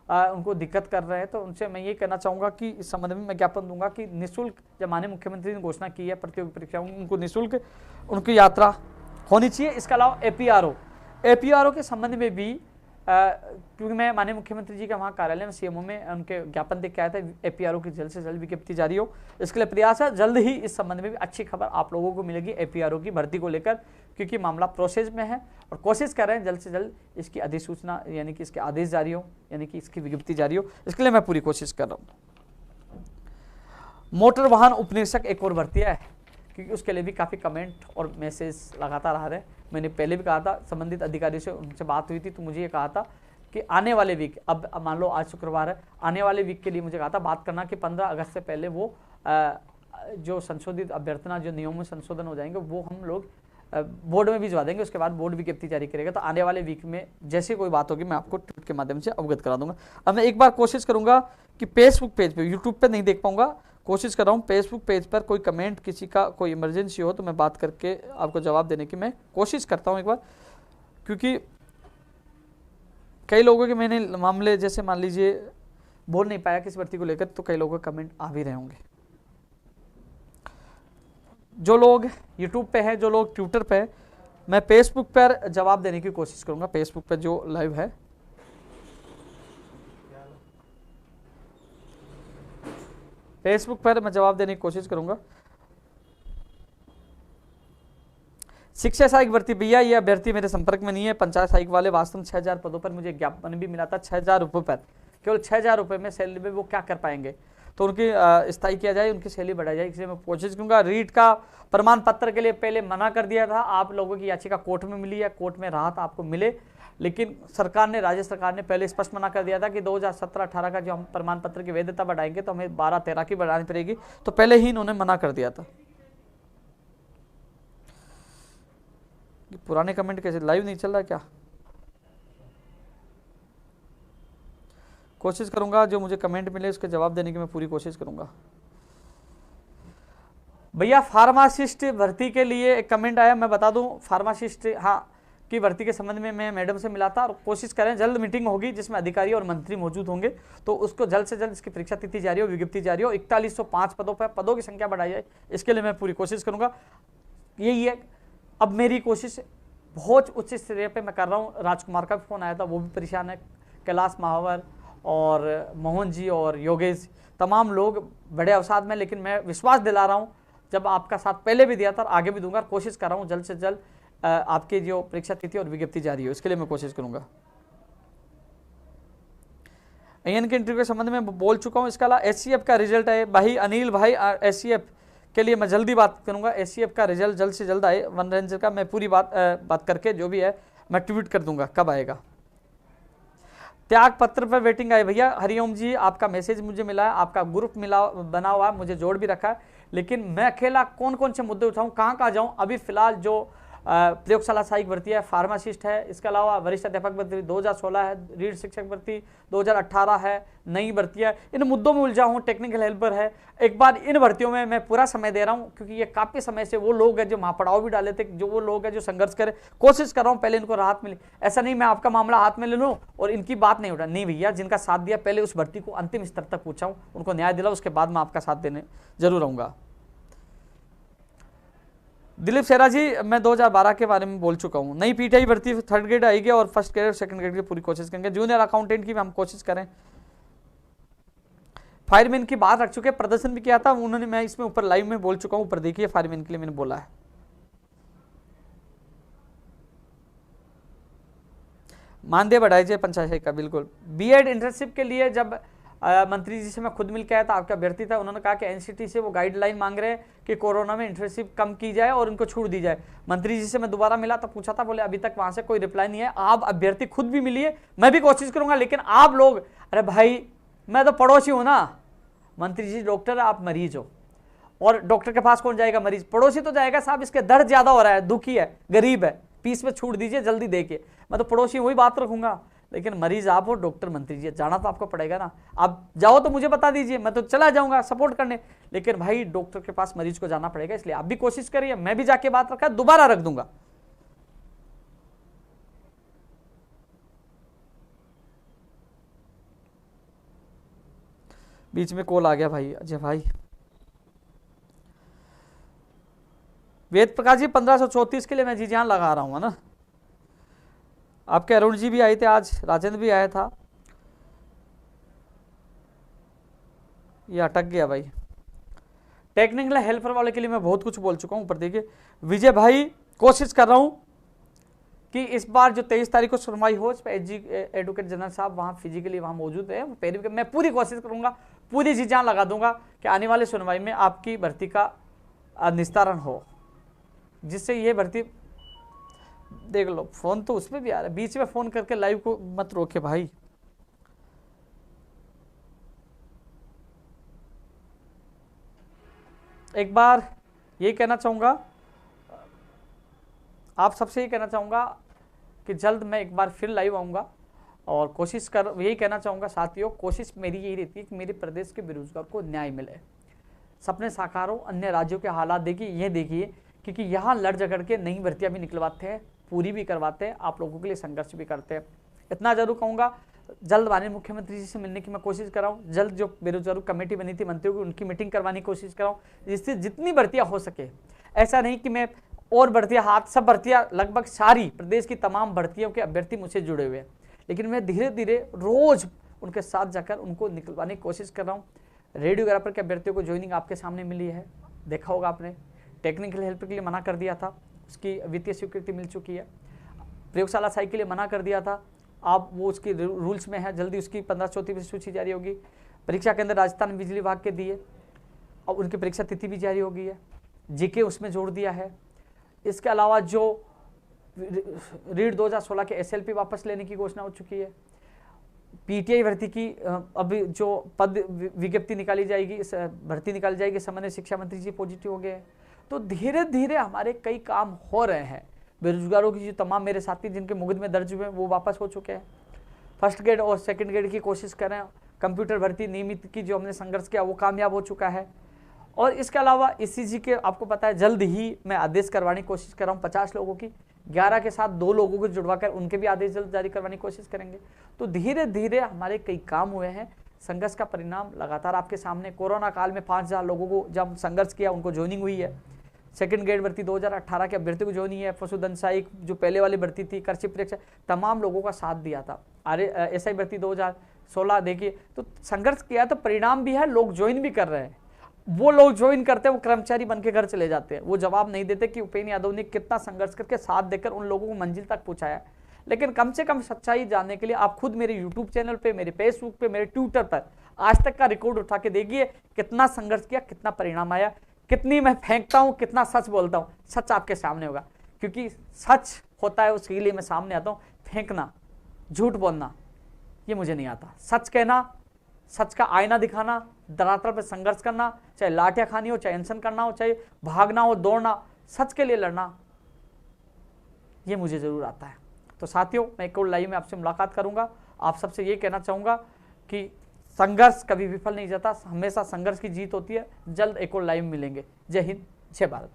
उनको दिक्कत कर रहे हैं, तो उनसे मैं ये कहना चाहूँगा कि इस संबंध में मैं ज्ञापन दूंगा कि निःशुल्क, जब माननीय मुख्यमंत्री ने घोषणा की है प्रतियोगी परीक्षाओं उनको निःशुल्क उनकी यात्रा होनी चाहिए। इसके अलावा APRO के संबंध में भी क्योंकि मैं माननीय मुख्यमंत्री जी का वहाँ कार्यालय में सीएमओ में उनके ज्ञापन देख के आया था, एपीआरओ की जल्द से जल्द विज्ञप्ति जारी हो, इसके लिए प्रयास है। जल्द ही इस संबंध में भी अच्छी खबर आप लोगों को मिलेगी एपीआरओ की भर्ती को लेकर, क्योंकि मामला प्रोसेस में है और कोशिश कर रहे हैं जल्द से जल्द इसकी अधिसूचना यानी कि इसके आदेश जारी हो, यानी कि इसकी विज्ञप्ति जारी हो, इसके लिए मैं पूरी कोशिश कर रहा हूँ। मोटर वाहन उपनिरीक्षक एक और भर्ती है, क्योंकि उसके लिए भी काफ़ी कमेंट और मैसेज लगातार आ रहे हैं। मैंने पहले भी कहा था, संबंधित अधिकारी से उनसे बात हुई थी तो मुझे ये कहा था कि आने वाले वीक, अब मान लो आज शुक्रवार है, आने वाले वीक के लिए मुझे कहा था बात करना कि 15 अगस्त से पहले वो जो संशोधित अभ्यर्थना, जो नियमों में संशोधन हो जाएंगे वो हम लोग बोर्ड में भिजवा देंगे, उसके बाद बोर्ड विज्ञप्ति जारी करेगा। तो आने वाले वीक में जैसे कोई बात होगी मैं आपको ट्वीट के माध्यम से अवगत करा दूंगा। अब मैं एक बार कोशिश करूंगा कि फेसबुक पेज पे, यूट्यूब पे नहीं देख पाऊंगा, कोशिश कर रहा हूँ फेसबुक पेज पर कोई कमेंट, किसी का कोई इमरजेंसी हो तो मैं बात करके आपको जवाब देने की मैं कोशिश करता हूँ एक बार, क्योंकि कई लोगों के मैंने मामले जैसे मान लीजिए बोल नहीं पाया किस भर्ती को लेकर, तो कई लोगों के कमेंट आ भी रहे होंगे। जो लोग यूट्यूब पे हैं, जो लोग ट्विटर पे हैं, मैं फेसबुक पर जवाब देने की कोशिश करूंगा। फेसबुक पर जो लाइव है, फेसबुक पर मैं जवाब देने की कोशिश करूंगा। शिक्षा सहायक भर्ती, भैया ये अभ्यर्थी मेरे संपर्क में नहीं है। पंचायत सहायक वाले वास्तव में 6000 पदों पर मुझे ज्ञापन भी मिला था, 6000 रुपये पर, केवल 6000 रुपये में सैलरी में वो क्या कर पाएंगे, तो उनकी स्थायी किया जाए, उनकी सैलरी बढ़ाई जाए, इसलिए मैं कोशिश करूंगा। रीट का प्रमाण पत्र के लिए पहले मना कर दिया था, आप लोगों की याचिका कोर्ट में मिली है, कोर्ट में राहत आपको मिले, लेकिन सरकार ने, राज्य सरकार ने पहले स्पष्ट मना कर दिया था कि 2017-18 का जो हम प्रमाण पत्र की वैधता बढ़ाएंगे तो हमें 12-13 की बढ़ानी पड़ेगी, तो पहले ही इन्होंने मना कर दिया था। पुराने कमेंट कैसे, लाइव नहीं चल रहा क्या? कोशिश करूंगा जो मुझे कमेंट मिले उसके जवाब देने की मैं पूरी कोशिश करूंगा। भैया फार्मासिस्ट भर्ती के लिए एक कमेंट आया, मैं बता दूं, फार्मासिस्ट हाँ की भर्ती के संबंध में मैं मैडम से मिला था और कोशिश करें जल्द मीटिंग होगी जिसमें अधिकारी और मंत्री मौजूद होंगे, तो उसको जल्द से जल्द इसकी परीक्षा तिथि जारी हो, विज्ञप्ति जारी हो, 4105 पदों पर पदों की संख्या बढ़ाई जाए, इसके लिए मैं पूरी कोशिश करूंगा। यही है अब मेरी कोशिश, बहुत उच्च स्तरीय पे मैं कर रहा हूँ। राजकुमार का भी फोन आया था, वो भी परेशान है, कैलाश महावर और मोहन जी और योगेश, तमाम लोग बड़े अवसाद में, लेकिन मैं विश्वास दिला रहा हूँ, जब आपका साथ पहले भी दिया था आगे भी दूंगा, कोशिश कर रहा हूँ जल्द से जल्द आपके जो परीक्षा तिथि और विज्ञप्ति जारी हो, इसके लिए मैं कोशिश करूंगा। AN के इंटरव्यू के संबंध में बोल चुका हूँ। इसके अलावा SCF का रिजल्ट है भाई अनिल भाई, SCF के लिए मैं जल्दी बात करूंगा। SCF का रिजल्ट जल्द से जल्द आए, वन रेंजर का, मैं पूरी बात करके जो भी है मैं ट्वीट कर दूंगा कब आएगा। त्याग पत्र पर वेटिंग आई, भैया हरिओम जी आपका मैसेज मुझे मिला है, आपका ग्रुप बना हुआ है, मुझे जोड़ भी रखा है, लेकिन मैं अकेला कौन कौन से मुद्दे उठाऊं, कहाँ जाऊं। अभी फिलहाल जो प्रयोगशाला सहायक भर्ती है, फार्मासिस्ट है, इसके अलावा वरिष्ठ अध्यापक भर्ती 2016 है, रीढ़ शिक्षक भर्ती 2018 है, नई भर्ती है, इन मुद्दों में उलझा हूँ, टेक्निकल हेल्पर है। एक बार इन भर्तियों में मैं पूरा समय दे रहा हूँ, क्योंकि ये काफ़ी समय से वो लोग हैं जो महापड़ाव भी डाले थे, जो वो लोग हैं जो संघर्ष करे, कोशिश कर रहा हूँ पहले इनको राहत मिले। ऐसा नहीं मैं आपका मामला हाथ में ले लूँ और इनकी बात नहीं उठा, नहीं भैया, जिनका साथ दिया पहले उस भर्ती को अंतिम स्तर तक पूछाऊँ, उनको न्याय दिलाऊँ, उसके बाद मैं आपका साथ देने जरूर आऊँगा। दिलीप सेरा जी, मैं 2012 के बारे में बोल चुका हूँ। नई PTI भर्ती 3rd ग्रेड आएगी और 1st ग्रेड 2nd ग्रेड की पूरी कोशिश करेंगे। जूनियर अकाउंटेंट की भी हम कोशिश करें। फायरमैन की बात रख चुके हैं, प्रदर्शन भी किया था उन्होंने, मैं इसमें ऊपर लाइव में बोल चुका हूँ, ऊपर देखिए फायरमैन के लिए मैंने बोला है। मानदेय बढ़ाई जाए पंचायत का, बिल्कुल। B.Ed इंटर्नशिप के लिए जब मंत्री जी से मैं खुद मिल के आया था, आपका अभ्यर्थी था, उन्होंने कहा कि NCT से वो गाइडलाइन मांग रहे हैं कि कोरोना में इंटर्नशिप कम की जाए और उनको छूट दी जाए। मंत्री जी से मैं दोबारा मिला तो पूछा था, बोले अभी तक वहां से कोई रिप्लाई नहीं है। आप अभ्यर्थी खुद भी मिलिए, मैं भी कोशिश करूंगा, लेकिन आप लोग, अरे भाई मैं तो पड़ोसी हूं ना, मंत्री जी डॉक्टर है, आप मरीज हो, और डॉक्टर के पास कौन जाएगा, मरीज। पड़ोसी तो जाएगा, साहब इसके दर्द ज्यादा हो रहा है, दुखी है, गरीब है, फीस में छूट दीजिए, जल्दी देखिए। मैं तो पड़ोसी वही बात रखूंगा, लेकिन मरीज आप हो, डॉक्टर मंत्री जी, जाना तो आपको पड़ेगा ना। आप जाओ तो मुझे बता दीजिए, मैं तो चला जाऊंगा सपोर्ट करने, लेकिन भाई डॉक्टर के पास मरीज को जाना पड़ेगा, इसलिए आप भी कोशिश करिए। मैं भी जाके बात रखा, दोबारा रख दूंगा। बीच में कॉल आ गया भाई, अजय भाई। वेद प्रकाश जी 1534 के लिए मैं जी जान लगा रहा हूं, है ना। आपके अरुण जी भी आए थे, आज राजेंद्र भी आया था, ये अटक गया भाई। टेक्निकल हेल्पर वाले के लिए मैं बहुत कुछ बोल चुका हूं। ऊपर देखिए विजय भाई, कोशिश कर रहा हूं कि इस बार जो 23 तारीख को सुनवाई हो, इस पर एडवोकेट जनरल साहब वहां फिजिकली वहां मौजूद है, मैं पूरी कोशिश करूंगा, पूरी चीजें लगा दूंगा कि आने वाली सुनवाई में आपकी भर्ती का निस्तारण हो, जिससे ये भर्ती देख लो। फोन तो उसमें भी आ रहा है, बीच में फोन करके लाइव को मत रोके भाई। एक बार यही कहना चाहूंगा, आप सबसे ये कहना चाहूंगा कि जल्द मैं एक बार फिर लाइव आऊंगा और कोशिश कर, यही कहना चाहूंगा साथियों, कोशिश मेरी यही रहती है कि मेरे प्रदेश के बेरोजगार को न्याय मिले, सपने साकार हो। अन्य राज्यों के हालात देखिए, ये देखिए, क्योंकि यहाँ लड़ झगड़ के नई भर्तियां भी निकलवाते हैं, पूरी भी करवाते हैं, आप लोगों के लिए संघर्ष भी करते हैं। इतना जरूर कहूँगा, जल्द माननीय मुख्यमंत्री जी से मिलने की मैं कोशिश कर रहा हूँ, जल्द जो बेरोजगारों कमेटी बनी थी मंत्रियों की, उनकी मीटिंग करवाने की कोशिश कर रहा हूँ, जिससे जितनी भर्तियां हो सके। ऐसा नहीं कि मैं और भर्तियां, हाथ सब भर्तियां, लगभग सारी प्रदेश की तमाम भर्तियों के अभ्यर्थी मुझसे जुड़े हुए हैं, लेकिन मैं धीरे धीरे रोज उनके साथ जाकर उनको निकलवाने की कोशिश कर रहा हूँ। रेडियोग्राफर के अभ्यर्थियों को ज्वाइनिंग आपके सामने मिली है, देखा होगा आपने। टेक्निकल हेल्प के लिए मना कर दिया था, उसकी वित्तीय स्वीकृति मिल चुकी है। प्रयोगशाला सहायक के लिए मना कर दिया था, आप वो उसकी रूल्स में है, जल्दी उसकी 1534 सूची जारी होगी। परीक्षा केंद्र राजस्थान बिजली विभाग के दिए और उनकी परीक्षा तिथि भी जारी हो गई है। जीके उसमें जोड़ दिया है। इसके अलावा जो रीड 2016 के एसएलपी वापस लेने की घोषणा हो चुकी है। पीटीआई भर्ती की अभी जो पद विज्ञप्ति निकाली जाएगी, भर्ती निकाली जाएगी, सामान्य शिक्षा मंत्री जी पॉजिटिव हो गए। तो धीरे धीरे हमारे कई काम हो रहे हैं। बेरोजगारों की जो तमाम मेरे साथी जिनके मुकदमे दर्ज हुए वो वापस हो चुके हैं। फर्स्ट ग्रेड और सेकंड ग्रेड की कोशिश कर रहे हैं। कंप्यूटर भर्ती नियमित की जो हमने संघर्ष किया वो कामयाब हो चुका है। और इसके अलावा ईसीजी के आपको पता है जल्द ही मैं आदेश करवाने की कोशिश कर रहा हूँ 50 लोगों की, 11 के साथ 2 लोगों को जुड़वाकर उनके भी आदेश जल्द जारी करवाने की कोशिश करेंगे। तो धीरे धीरे हमारे कई काम हुए हैं। संघर्ष का परिणाम लगातार आपके सामने। कोरोना काल में 5000 लोगों को जब संघर्ष किया उनको ज्वाइनिंग हुई है। सेकंड ग्रेड भर्ती 2018 के अभ्यर्थी को ज्वाइनिंग है। पशुधन सहायक जो पहले वाली भर्ती थी, कृषि परीक्षा, तमाम लोगों का साथ दिया था। एसआई भर्ती 2016 देखिए, तो संघर्ष किया तो परिणाम भी है, लोग ज्वाइन भी कर रहे हैं। वो लोग ज्वाइन करते हैं वो कर्मचारी बन के घर चले जाते हैं, वो जवाब नहीं देते कि उपेंद्र यादव ने कितना संघर्ष करके साथ देकर उन लोगों को मंजिल तक पहुंचाया। लेकिन कम से कम सच्चाई जानने के लिए आप खुद मेरे यूट्यूब चैनल पे, मेरे फेसबुक पे, मेरे ट्विटर पर आज तक का रिकॉर्ड उठा के देखिए, कितना संघर्ष किया, कितना परिणाम आया, कितनी मैं फेंकता हूं, कितना सच बोलता हूं। सच आपके सामने होगा, क्योंकि सच होता है उसके लिए मैं सामने आता हूं। फेंकना, झूठ बोलना ये मुझे नहीं आता। सच कहना, सच का आईना दिखाना, धरातल पर संघर्ष करना, चाहे लाठियां खानी हो, चाहे अनशन करना हो, चाहे भागना हो, दौड़ना, सच के लिए लड़ना, ये मुझे जरूर आता है। तो साथियों, मैं एक और लाइव में आपसे मुलाकात करूंगा। आप सबसे ये कहना चाहूंगा कि संघर्ष कभी विफल नहीं जाता, हमेशा संघर्ष की जीत होती है। जल्द एक और लाइव मिलेंगे। जय हिंद, जय भारत।